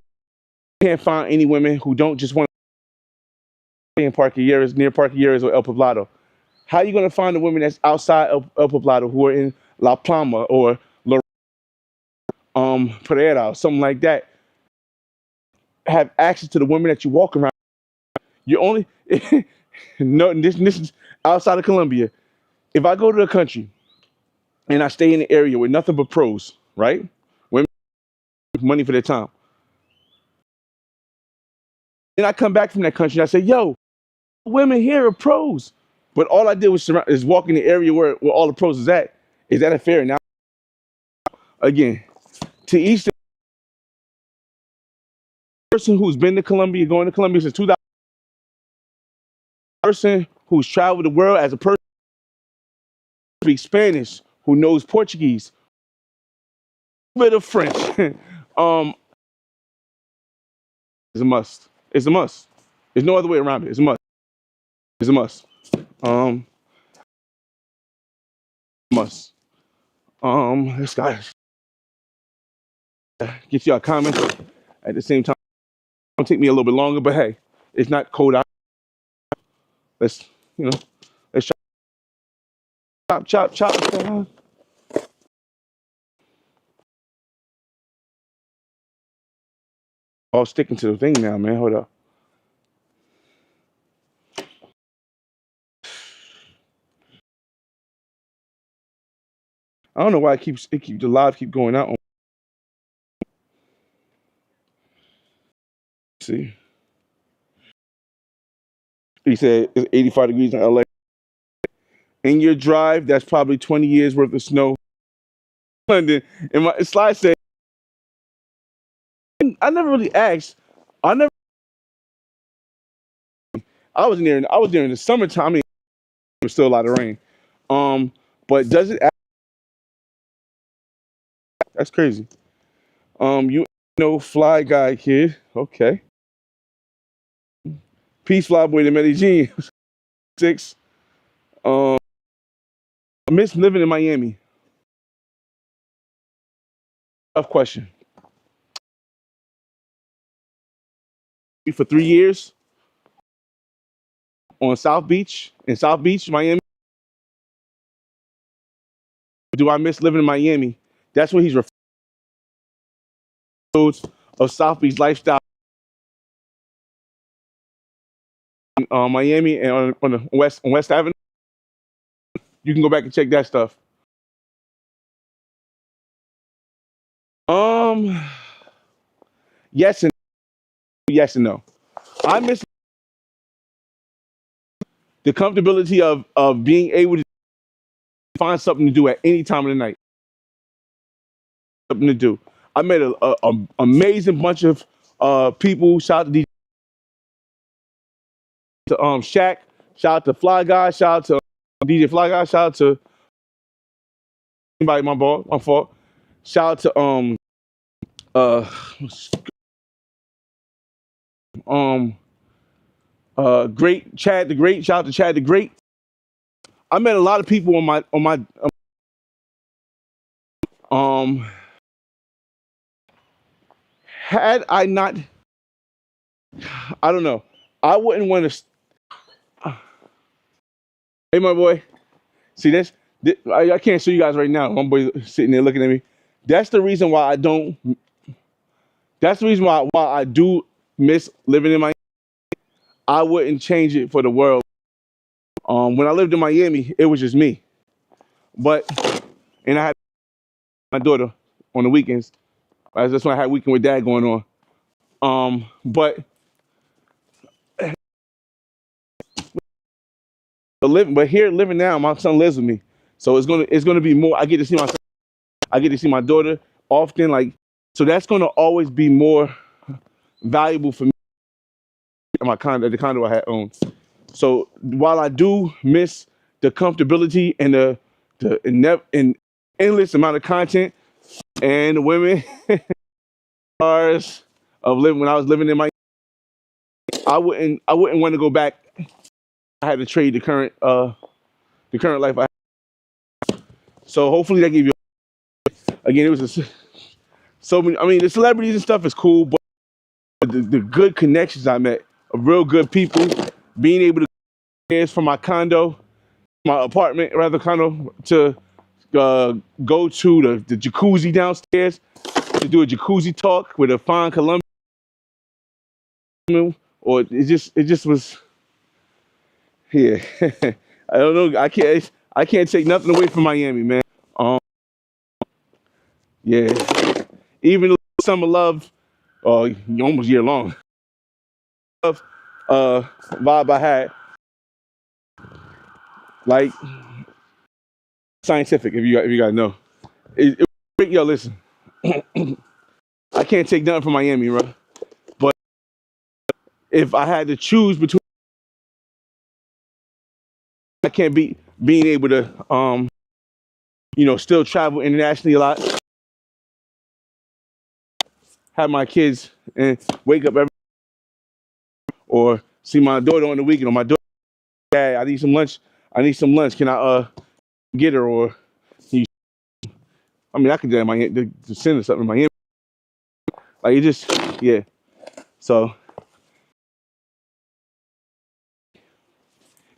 they can't find any women who don't just want to stay in Parque near Parque or El Poblado. How are you going to find the women that's outside of El Poblado who are in La Palma or Pereira or something like that? Have access to the women that you walk around. You only no. This is outside of Colombia. If I go to the country and I stay in the area with nothing but pros, right? Women with money for their time. Then I come back from that country and I say, yo, women here are pros. But all I did was walk in the area where all the pros is at. Is that a fair? Now, again, to each person who's been to Colombia, going to Colombia since 2000, person who's traveled the world as a person who speaks Spanish, who knows Portuguese, a bit of French, it's a must. It's a must. There's no other way around it. It's a must. It's a must. Um, must. This guy get y'all comments at the same time. It'll take me a little bit longer, but hey, it's not cold out. Let's, let's chop. All sticking to the thing now, man. Hold up. I don't know why the live keep going out. See, he said it's 85 degrees in LA. In your drive, that's probably 20 years worth of snow. London, and my slide said, I never really asked. I was there in the summertime. I mean, there was still a lot of rain. But does it? That's crazy. You know, Fly Guy kid. Okay. Peace, Fly Boy to Medellin. 6. I miss living in Miami. Tough question. For 3 years in South Beach, Miami. Do I miss living in Miami? That's what he's referring to of South Beach lifestyle. Miami and on the West Avenue. You can go back and check that stuff. Yes and no. I miss the comfortability of being able to find something to do at any time of the night. Something to do. I met a amazing bunch of people. Shout out to Shaq. Shout out to Fly Guy. Shout out to DJ Fly Guy. Shout out to anybody. My fault. Shout out to uh um Great Chad the Great. Shout out to Chad the Great. I met a lot of people on my um had I not, I don't know, I wouldn't want to. Hey, my boy, see this, I can't show you guys right now. My boy sitting there looking at me. That's the reason why I don't. That's the reason why I do miss living in Miami. I wouldn't change it for the world. When I lived in Miami, it was just me. But and I had my daughter on the weekends. That's when I had weekend with dad going on. But here living now, my son lives with me, so it's gonna be more. I get to see my son, I get to see my daughter often, like, so that's gonna always be more valuable for me in my condo, the condo I had owned. So while I do miss the comfortability and and endless amount of content and the women hours of living when I was living in my, I wouldn't want to go back. I had to trade the current life I had. So hopefully that gave you, again, it was so many. I mean, the celebrities and stuff is cool, but the good connections I met of real good people, being able to get from my condo, my apartment rather condo, to go to the jacuzzi downstairs to do a jacuzzi talk with a fine Colombian, or it just was, yeah. I don't know. I can't take nothing away from Miami, man. Um, yeah. Even the summer love, almost year long love, vibe I had, like scientific. If you guys know, yo, listen, I can't take nothing from Miami, bro. But if I had to choose between, I can't be being able to, still travel internationally a lot, have my kids and wake up every, or see my daughter on the weekend, or my daughter, Dad, I need some lunch. I need some lunch. Can I get her? Or you, I mean, I could do my to send her something in Miami. Like it just, yeah. So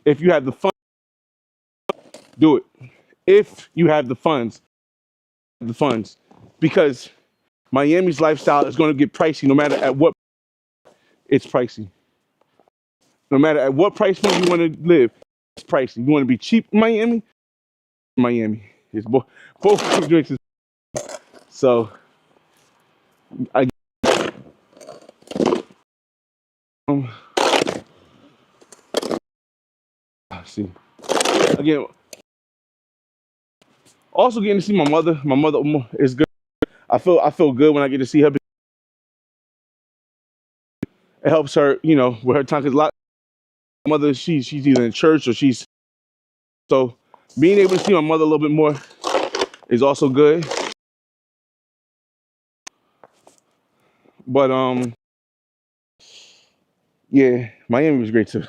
if you have the fun, do it. If you have the funds, because Miami's lifestyle is going to get pricey no matter at what it's pricey. No matter at what price point you want to live, it's pricey. You want to be cheap in Miami? Miami. It's both drinks. So I um, see again. Also getting to see my mother. My mother is good. I feel good when I get to see her. It helps her, with her time. Cause a lot mother, she's either in church or she's, so being able to see my mother a little bit more is also good. But yeah, Miami was great too.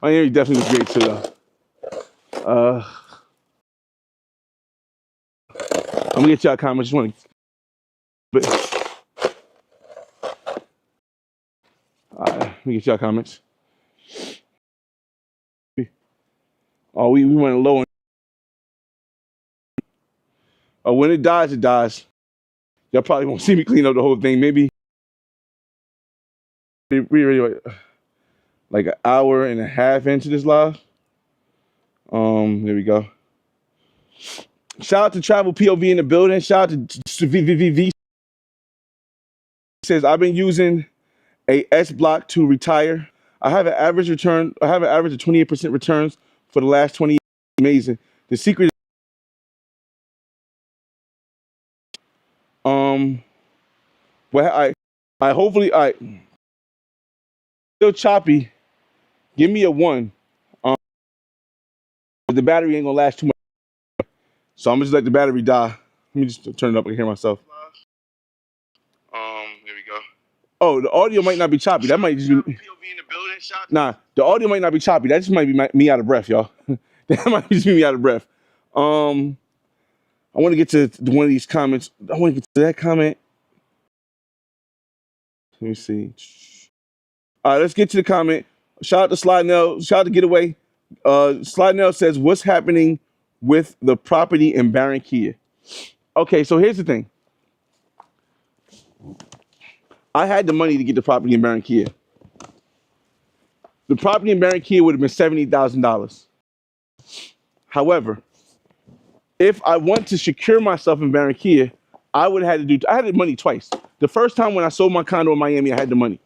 Miami definitely was great too, though. I'm gonna get y'all comments. Just want to, but let me get y'all comments. Oh, we went low. When it dies, it dies. Y'all probably won't see me clean up the whole thing. Maybe we really like an hour and a half into this live. There we go. Shout out to Travel POV in the building. Shout out to VVVV. Says I've been using a S block to retire. I have an average of 28% returns for the last 20 years. Amazing. The secret is well, I hopefully still choppy. Give me a 1. But the battery ain't gonna last too much. So I'm gonna just let the battery die. Let me just turn it up and hear myself. Here we go. Oh, the audio might not be choppy. That might just be. POV in the building, shot. Nah, the audio might not be choppy. That just might be me out of breath, y'all. That might just be me out of breath. I want to get to one of these comments. I want to get to that comment. Let me see. All right, let's get to the comment. Shout out to Slide Nell. Shout out to Getaway. Slide Nell says, "What's happening with the property in Barranquilla?" Okay, so here's the thing. I had the money to get the property in Barranquilla. The property in Barranquilla would have been $70,000. However, if I want to secure myself in Barranquilla, I had the money twice. The first time when I sold my condo in Miami, I had the money.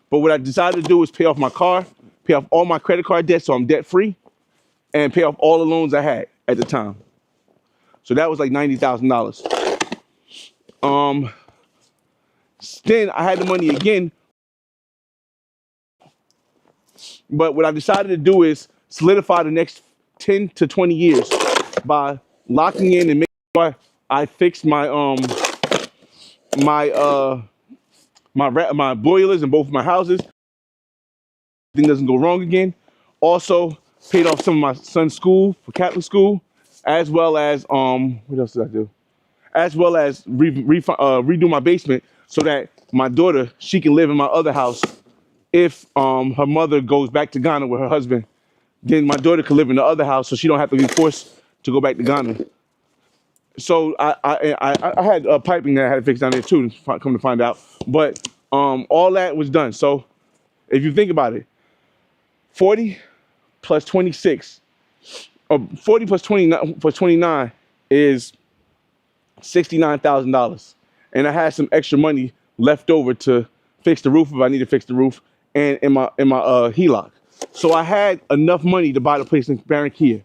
But what I decided to do was pay off my car, pay off all my credit card debt so I'm debt free, and pay off all the loans I had at the time. So that was like $90,000. Then I had the money again. But what I decided to do is solidify the next 10 to 20 years by locking in and making sure I fixed my my boilers in both of my houses. Thing doesn't go wrong again. Also paid off some of my son's school for Catholic school, as well as what else did I do? As well as redo my basement so that my daughter, she can live in my other house. If her mother goes back to Ghana with her husband, then my daughter could live in the other house, so she don't have to be forced to go back to Ghana. So I had piping that I had to fix down there too. Come to find out, but all that was done. So if you think about it, 40 plus 26, or 40 plus 29 is $69,000, and I had some extra money left over to fix the roof if I need to fix the roof, and in my HELOC. So I had enough money to buy the place in Barranquilla.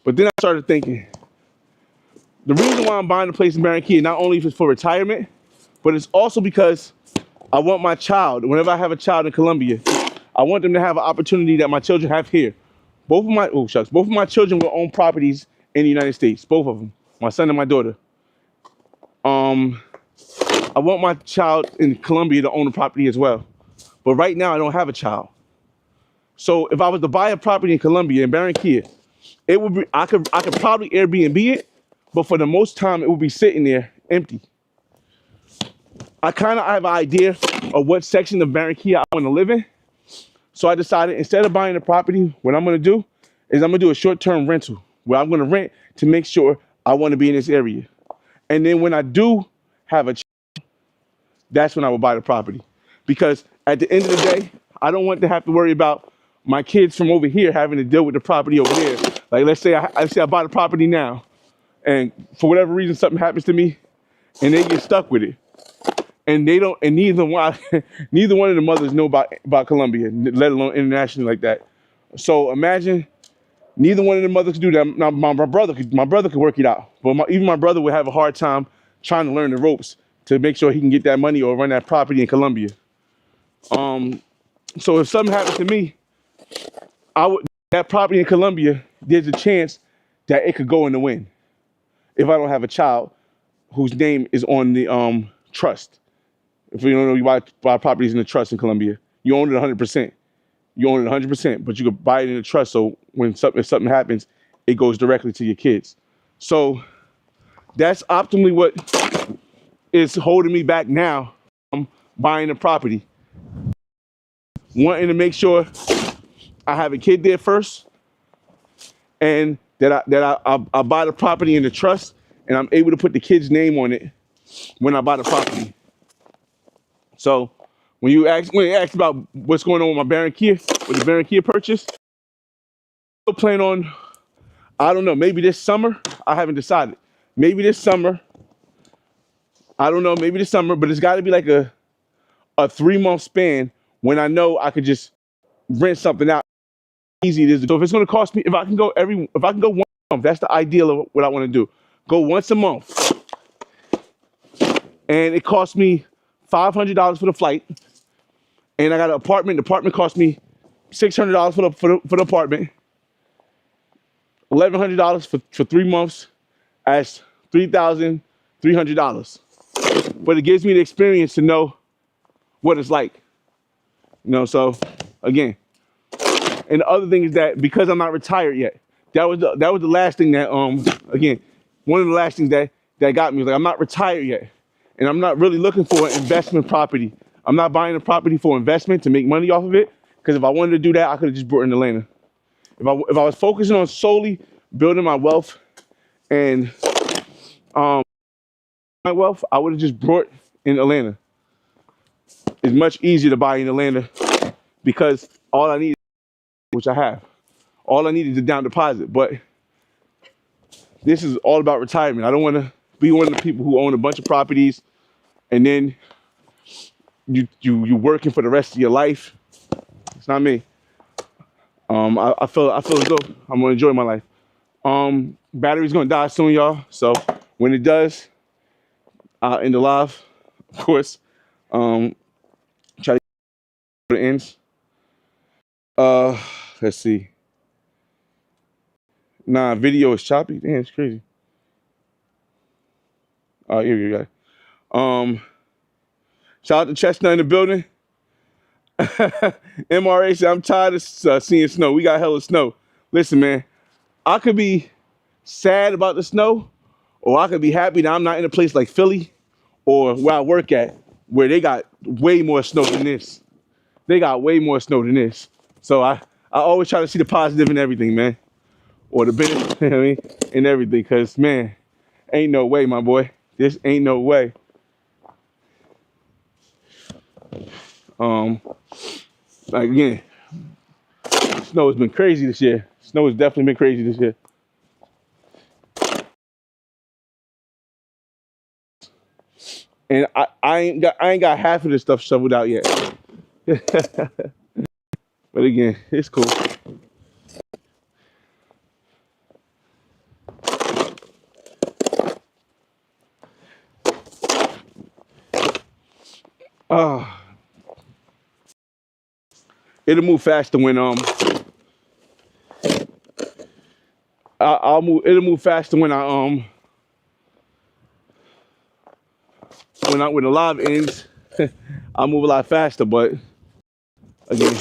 But then I started thinking, the reason why I'm buying the place in Barranquilla not only is for retirement, but it's also because I want my child, whenever I have a child in Colombia, I want them to have an opportunity that my children have here. Both of my children will own properties in the United States, both of them, my son and my daughter. I want my child in Colombia to own a property as well. But right now I don't have a child. So if I was to buy a property in Colombia, in Barranquilla, it would be, I could probably Airbnb it, but for the most time it would be sitting there empty. I have an idea of what section of Barranquilla I want to live in. So I decided, instead of buying a property, what I'm going to do is I'm going to do a short-term rental where I'm going to rent to make sure I want to be in this area. And then when I do have a child, that's when I will buy the property. Because at the end of the day, I don't want to have to worry about my kids from over here having to deal with the property over there. Like, let's say I buy the property now, and for whatever reason something happens to me, and they get stuck with it, and they don't, and neither one of the mothers know about Colombia, let alone internationally like that. So imagine neither one of the mothers could do that. Now my brother could work it out, but even my brother would have a hard time trying to learn the ropes to make sure he can get that money or run that property in Colombia. So if something happens to me, that property in Colombia, there's a chance that it could go in the wind if I don't have a child whose name is on the trust. If you don't know, you buy properties in the trust in Colombia. You own it 100%. You own it 100%, but you could buy it in the trust. So if something happens, it goes directly to your kids. So that's optimally what is holding me back now from buying the property. Wanting to make sure I have a kid there first, and that I buy the property in the trust, and I'm able to put the kid's name on it when I buy the property. So when you ask about what's going on with with the Barranquilla purchase, I plan on, I don't know, maybe this summer. I haven't decided. Maybe this summer. I don't know, maybe this summer, but it's got to be like a 3-month span when I know I could just rent something out. Easy it is. So if it's going to cost me, if I can go 1 month, that's the ideal of what I want to do. Go once a month, and it costs me $500 for the flight, and I got an apartment. The apartment cost me $600 for the apartment, $1,100 for 3 months. That's $3,000 $300. But it gives me the experience to know what it's like. You know, so again, and the other thing is that because I'm not retired yet, that was the last thing that again, one of the last things that got me was like I'm not retired yet, and I'm not really looking for an investment property. I'm not buying a property for investment to make money off of it, because if I wanted to do that, I could have just bought in Atlanta. If I was focusing on solely building my wealth and my wealth, I would have just brought in Atlanta. It's much easier to buy in Atlanta because all I need, which I have, all I need is a down deposit. But this is all about retirement. I don't want to be one of the people who own a bunch of properties and then you working for the rest of your life. It's not me. I feel as though I'm gonna enjoy my life. Battery's gonna die soon, y'all. So when it does, in the live, of course, try to get the ends. Let's see. Nah, video is choppy. Damn, it's crazy. Here you go. Shout out to Chestnut in the building. MRA said, I'm tired of seeing snow. We got hella snow. Listen, man, I could be sad about the snow, or I could be happy that I'm not in a place like Philly or where I work at, where they got way more snow than this. They got way more snow than this. So I always try to see the positive in everything, man. Or the benefit, you know what I mean, in everything. Because, man, ain't no way, my boy. This ain't no way. Like, again, snow has been crazy this year. Snow has definitely been crazy this year. And I ain't got half of this stuff shoveled out yet. But again, it's cool. It'll move faster when it'll move faster when when the live ends. I'll move a lot faster, but again,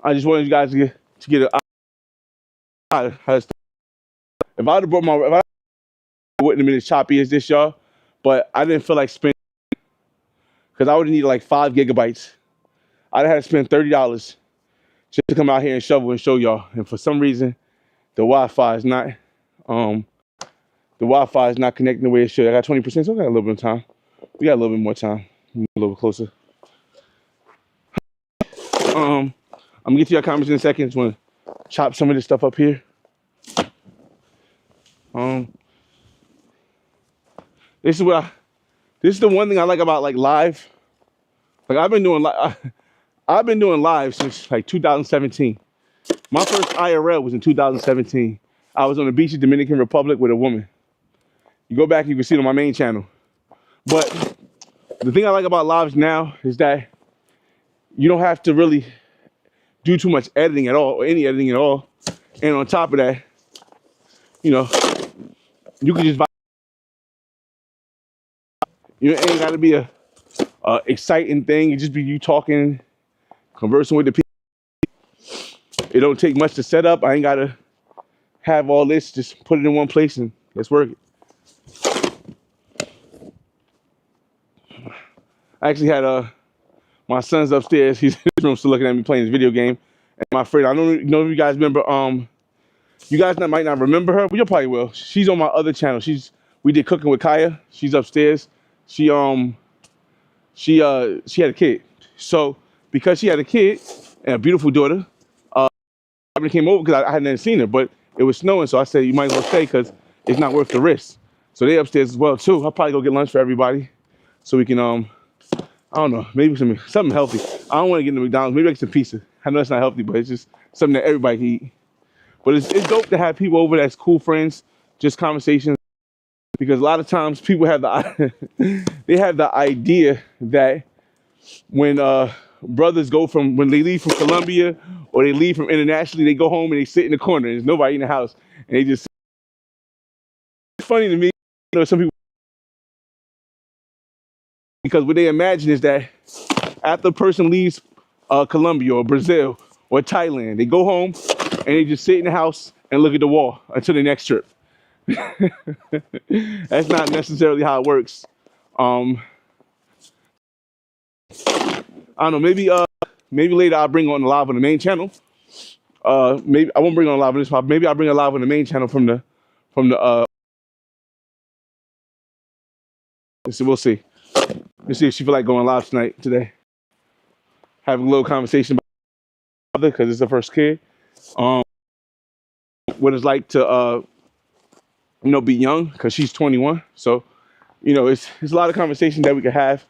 I just wanted you guys to get a if I would have brought if I wouldn't have been as choppy as this, y'all, but I didn't feel like spending, because I would have needed like 5 gigabytes. I'd have had to spend $30 just to come out here and shovel and show y'all. And for some reason, the Wi-Fi is not connecting the way it should. I got 20%, so I got a little bit of time. We got a little bit more time. A little bit closer. I'm gonna get to your comments in a second. Just wanna chop some of this stuff up here. This is the one thing I like about like live. Like I've been doing live since like 2017. My first IRL was in 2017. I was on the beach of Dominican Republic with a woman. You go back, you can see it on my main channel. But the thing I like about lives now is that you don't have to really do too much editing at all, or any editing at all. And on top of that, you know, you can just vibe. You know, it ain't got to be a exciting thing. It just be you talking, conversing with the people. It don't take much to set up. I ain't got to have all this. Just put it in one place and let's work it. I actually had my son's upstairs. He's in his room still looking at me playing this video game. And my friend, I don't know if you guys remember, you guys might not remember her, but you probably will. She's on my other channel. We did Cooking with Kaya. She's upstairs. She had a kid. So because she had a kid and a beautiful daughter, I came over because I hadn't seen her, but it was snowing. So I said, you might as well stay because it's not worth the risk. So they upstairs as well too. I'll probably go get lunch for everybody so we can, I don't know, maybe something healthy. I don't want to get into McDonald's. Maybe I get some pizza. I know it's not healthy, but it's just something that everybody can eat. But it's dope to have people over that's cool friends, just conversations. Because a lot of times people have they have the idea that when brothers go from when they leave from Colombia or they leave from internationally, they go home and they sit in the corner. There's nobody in the house, and they just. It's funny to me, some people because what they imagine is that after a person leaves Colombia or Brazil or Thailand, they go home and they just sit in the house and look at the wall until the next trip. That's not necessarily how it works. I don't know. Maybe later I'll bring on live on the main channel. Maybe I won't bring on live on this part. Maybe I'll bring a live on the main channel from the. We'll see. Let's see if she feel like going live today. Having a little conversation about because it's her first kid. What it's like to be young because she's 21. So, it's a lot of conversation that we could have.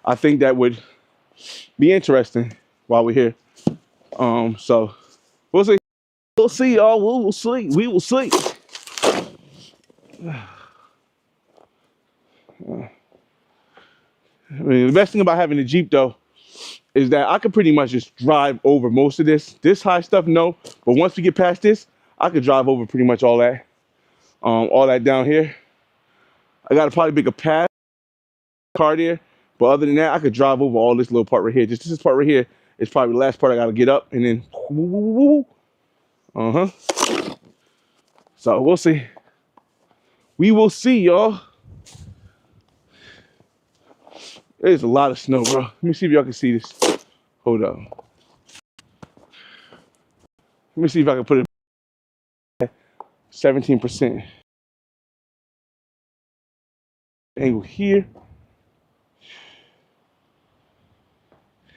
I think that would be interesting while we're here. So we'll see. We'll see, y'all. We'll see. We will see. I mean, the best thing about having a Jeep, though, is that I could pretty much just drive over most of this. This high stuff, no. But once we get past this, I could drive over pretty much all that. All that down here. I got to probably make a path car there. But other than that, I could drive over all this little part right here. Just this part right here is probably the last part I got to get up. And then, So we'll see. We will see, y'all. There's a lot of snow, bro. Let me see if y'all can see this. Hold up. Let me see if I can put it at 17%. Angle here.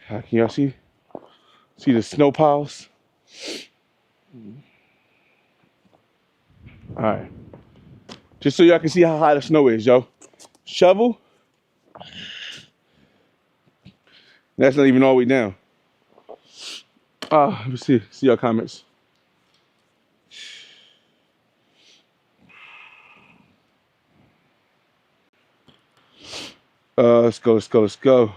Can y'all see? See the snow piles? All right. Just so y'all can see how high the snow is, yo. Shovel. That's not even all the way down. Let me see your comments. Let's go.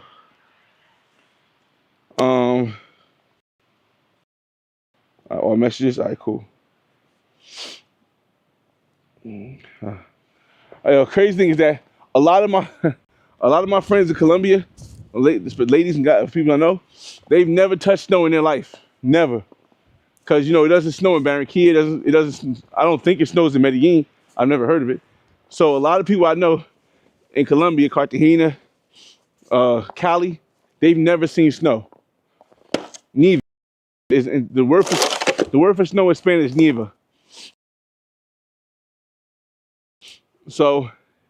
All messages. All right, cool. Crazy thing is that a lot of my friends in Colombia, ladies and guys, people I know, they've never touched snow in their life, never, because it doesn't snow in Barranquilla. It doesn't. I don't think it snows in Medellin. I've never heard of it. So a lot of people I know in Colombia, Cartagena, Cali, they've never seen snow. Nieve is the word for snow in Spanish is nieve. So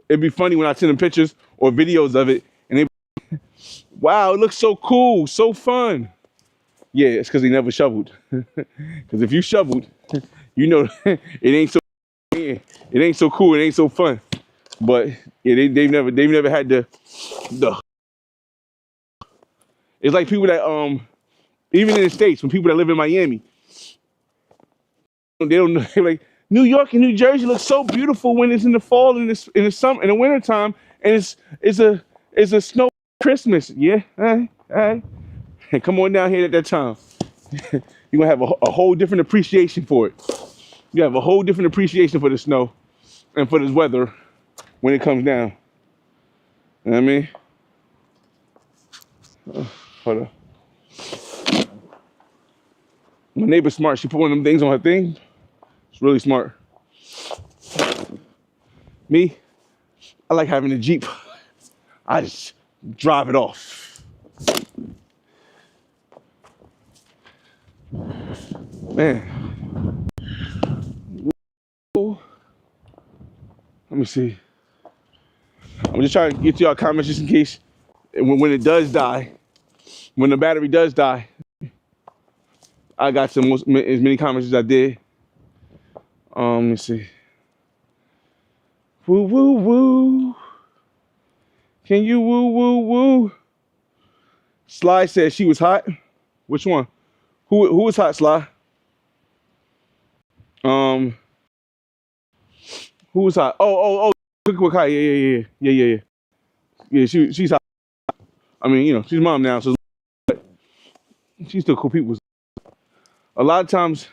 it'd be funny when I send them pictures or videos of it, and they, wow, it looks so cool, so fun. Yeah, it's because they never shoveled. Because if you shoveled, it ain't so cool, it ain't so fun. But yeah, they've never had the. It's like people that even in the States, when people that live in Miami, they don't know. They're like, New York and New Jersey look so beautiful when it's in the fall and in the summer, in the wintertime, and it's a snow Christmas. Yeah, all right. And come on down here at that time. You're gonna have a whole different appreciation for it. You have a whole different appreciation for the snow and for this weather when it comes down. You know what I mean? Hold on. My neighbor's smart. She put one of them things on her thing. It's really smart. Me, I like having a Jeep. I just drive it off. Man. Let me see. I'm just trying to get to y'all comments just in case when it does die, when the battery does die, I got as many comments as I did. Let me see. Woo, woo, woo. Can you woo, woo, woo? Sly said she was hot. Which one? Who was hot, Sly? Who was hot? Oh. Quick, hot. Yeah. Yeah, she's hot. I mean, she's mom now, so. she's still cool people. A lot of times,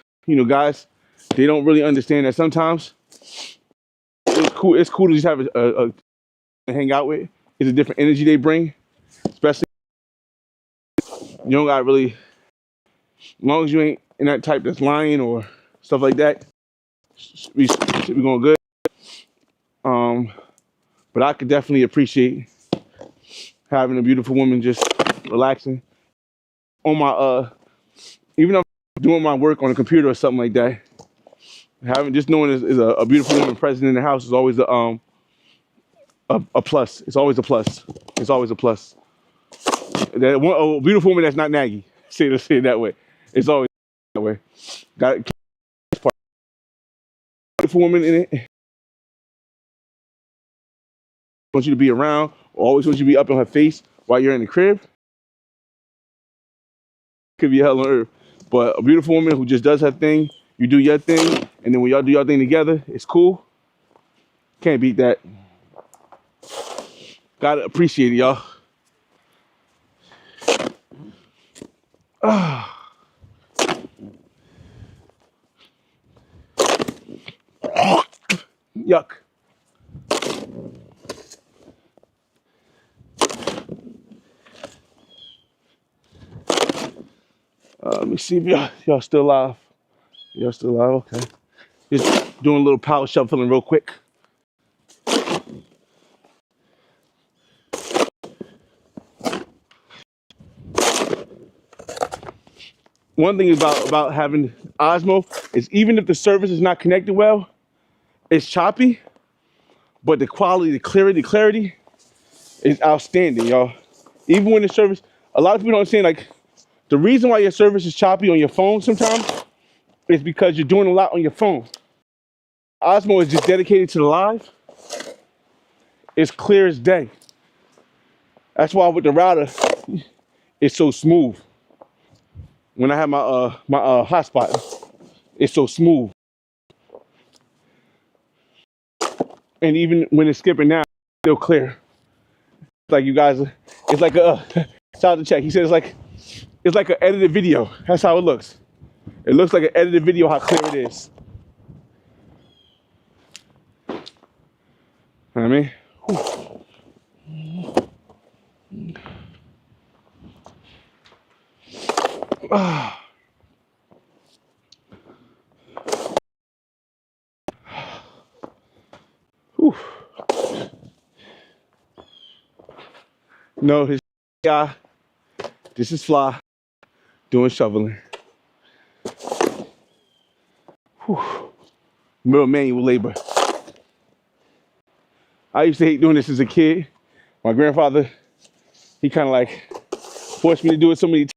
guys, they don't really understand that sometimes it's cool. It's cool to just have to hang out with. It's a different energy they bring, especially you don't got really. As long as you ain't in that type that's lying or stuff like that, we should be going good. But I could definitely appreciate having a beautiful woman just relaxing on my even if I'm doing my work on a computer or something like that. Having just knowing is a beautiful woman present in the house is always a plus. It's always a plus. It's always a plus. A beautiful woman that's not naggy. Say it that way. It's always that way. Got a beautiful woman in it. Want you to be around. Always want you to be up in her face while you're in the crib. Could be hell on earth. But a beautiful woman who just does her thing, you do your thing, and then when y'all do your thing together, it's cool. Can't beat that. Gotta appreciate it, y'all. Yuck. Let me see if y'all still alive. Y'all still alive? Okay. Just doing a little power shuffling real quick. One thing about having Osmo is even if the service is not connected well, it's choppy, but the quality, the clarity is outstanding, y'all. Even when the service, a lot of people don't understand, like, the reason why your service is choppy on your phone sometimes is because you're doing a lot on your phone. Osmo is just dedicated to the live. It's clear as day. That's why with the router, it's so smooth. When I have my hotspot, it's so smooth. And even when it's skipping now, it's still clear. Like you guys, it's like a shout out to check. He said it's like an edited video. That's how it looks. It looks like an edited video how clear it is. You know what I mean? Whew. No, his guy. This is Fly doing shoveling. Whew. Real manual labor. I used to hate doing this as a kid. My grandfather, he kind of like forced me to do it so many times.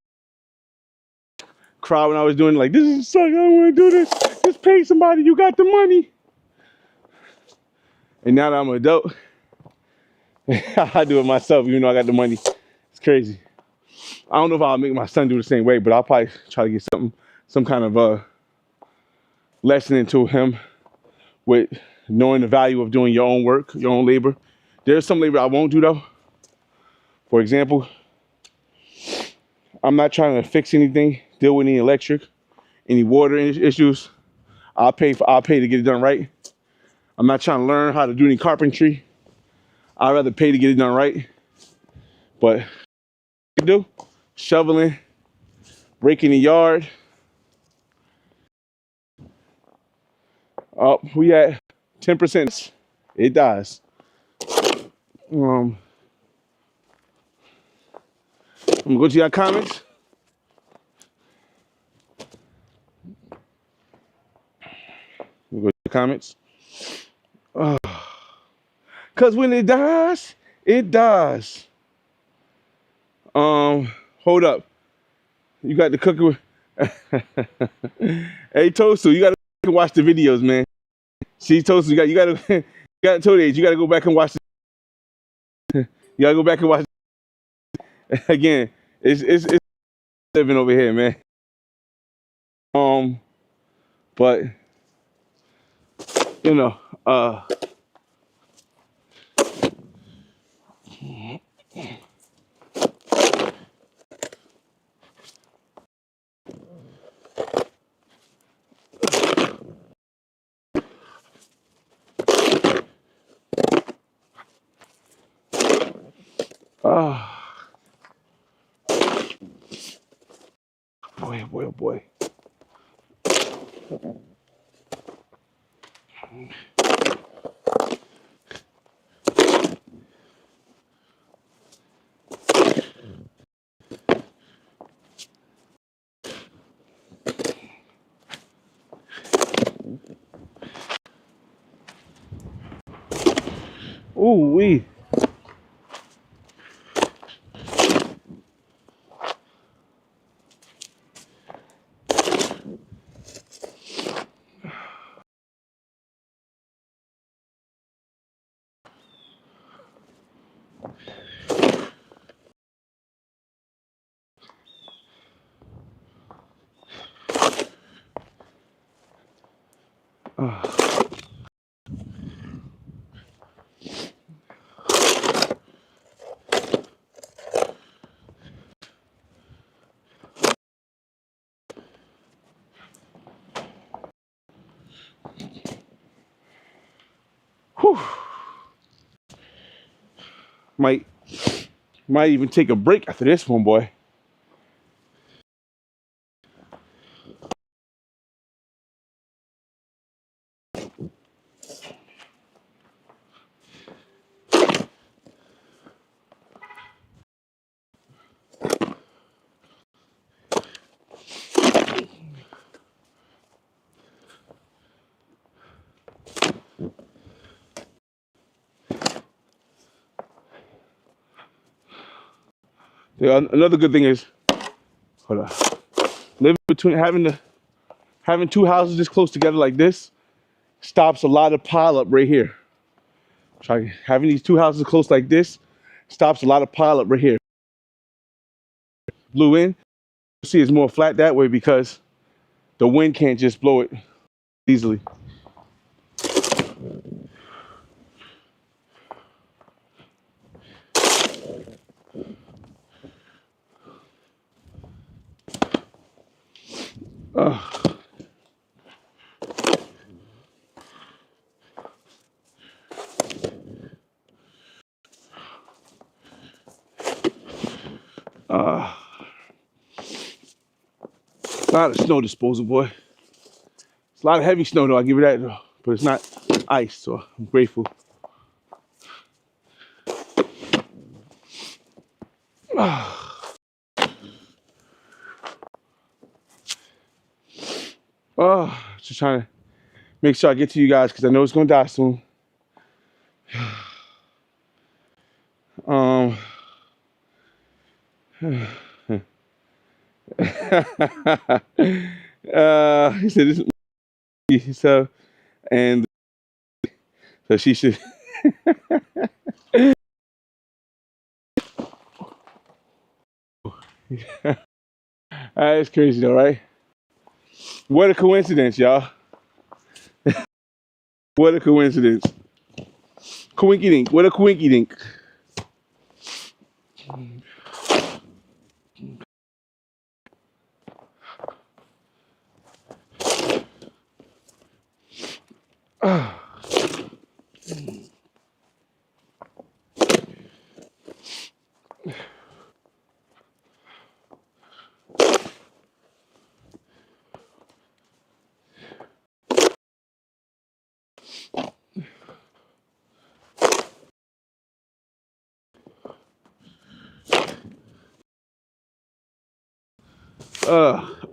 Cry when I was doing it, like, this is suck, I don't want to do this. Just pay somebody, you got the money. And now that I'm an adult, I do it myself, even though I got the money. It's crazy. I don't know if I'll make my son do the same way, but I'll probably try to get some kind of lesson into him with knowing the value of doing your own work, your own labor. There's some labor I won't do though. For example, I'm not trying to fix anything, deal with any electric, any water issues. I'll pay to get it done right. I'm not trying to learn how to do any carpentry. I'd rather pay to get it done right. But you do shoveling, raking the yard. Oh, we at 10%. It dies. I'm gonna go to your comments. We'll go to the comments. Cause when it dies, it dies. Hold up. You got the cooker with Hey Toaster, you gotta watch the videos, man. See Toaster, you gotta Toad Age, you gotta go back and watch you gotta go back and watch again. It's living over here, man. But you know, Oh, boy, oh boy, oh boy. Ooh wee. Whew. Might even take a break after this one, boy. Yeah, another good thing is, hold on, living between having two houses this close together like this stops a lot of pile up right here. Having these two houses close like this stops a lot of pile up right here. Blew in, you see it's more flat that way because the wind can't just blow it easily. Uh, uh, a lot of snow disposal, boy. It's a lot of heavy snow though, I give you that though. But it's not ice, so I'm grateful. Just trying to make sure I get to you guys because I know it's gonna die soon. Um, he said this is so, and so she should. That's crazy though, right? What a coincidence, y'all. What a coincidence. Coinky dink. What a coinky dink.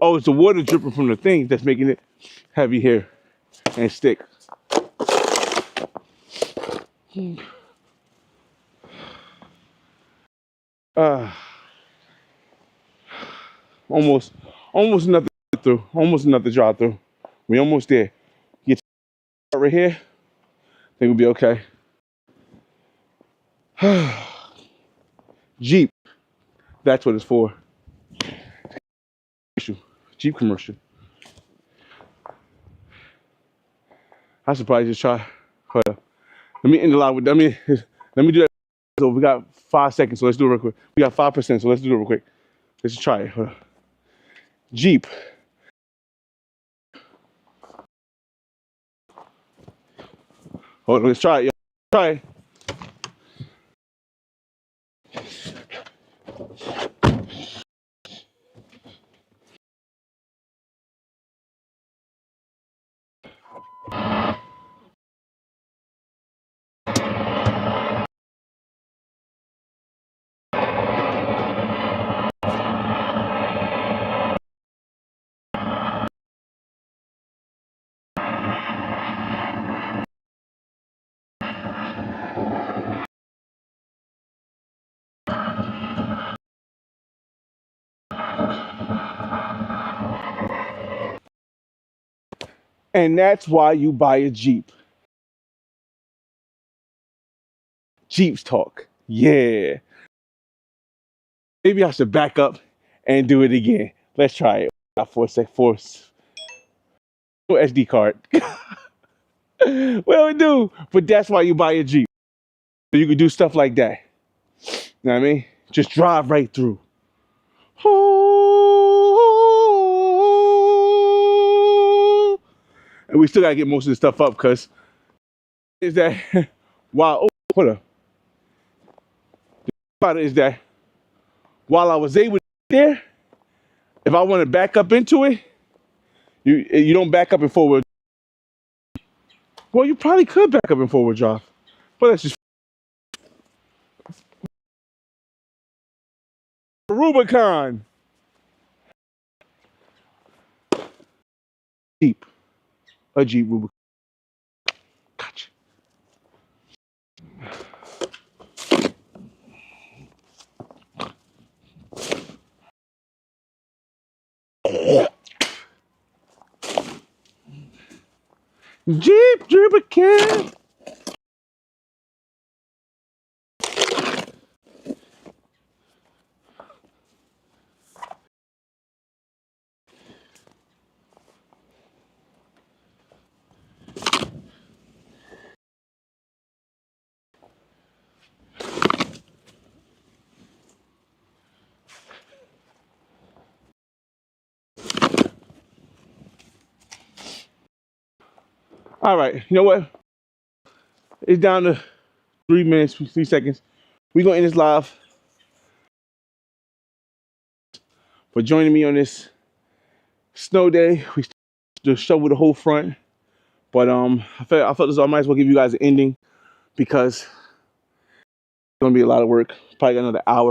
Oh, it's the water dripping from the thing that's making it heavy here and stick. Uh, almost, almost nothing through. Almost nothing drive through. We almost there. Get right here. I think we'll be okay. Jeep. That's what it's for. Jeep commercial. I should probably just try. Hold up. Let me end the live with. Let me do that. So we got 5 seconds. So let's do it real quick. We got 5%. So let's do it real quick. Let's just try it. Hold up. Jeep. Hold on. Let's try it. Y'all. Try it. And that's why you buy a Jeep. Jeeps talk. Yeah. Maybe I should back up and do it again. Let's try it. For a sec, force. SD card. Well, it do. But that's why you buy a Jeep. So you can do stuff like that. You know what I mean? Just drive right through. And we still gotta get most of this stuff up because is that while hold up. About it is that while I was able to get there, if I want to back up into it, you don't back up in forward. Well, you probably could back up in forward drive, but that's just Rubicon. Jeep, a Jeep Rubicon. Gotcha. Jeep Rubicon. All right, you know what? It's down to 3 minutes, 3 seconds. We're gonna end this live. For joining me on this snow day, we just shoveled the whole front. But I felt this. I might as well give you guys an ending because it's gonna be a lot of work. Probably got another hour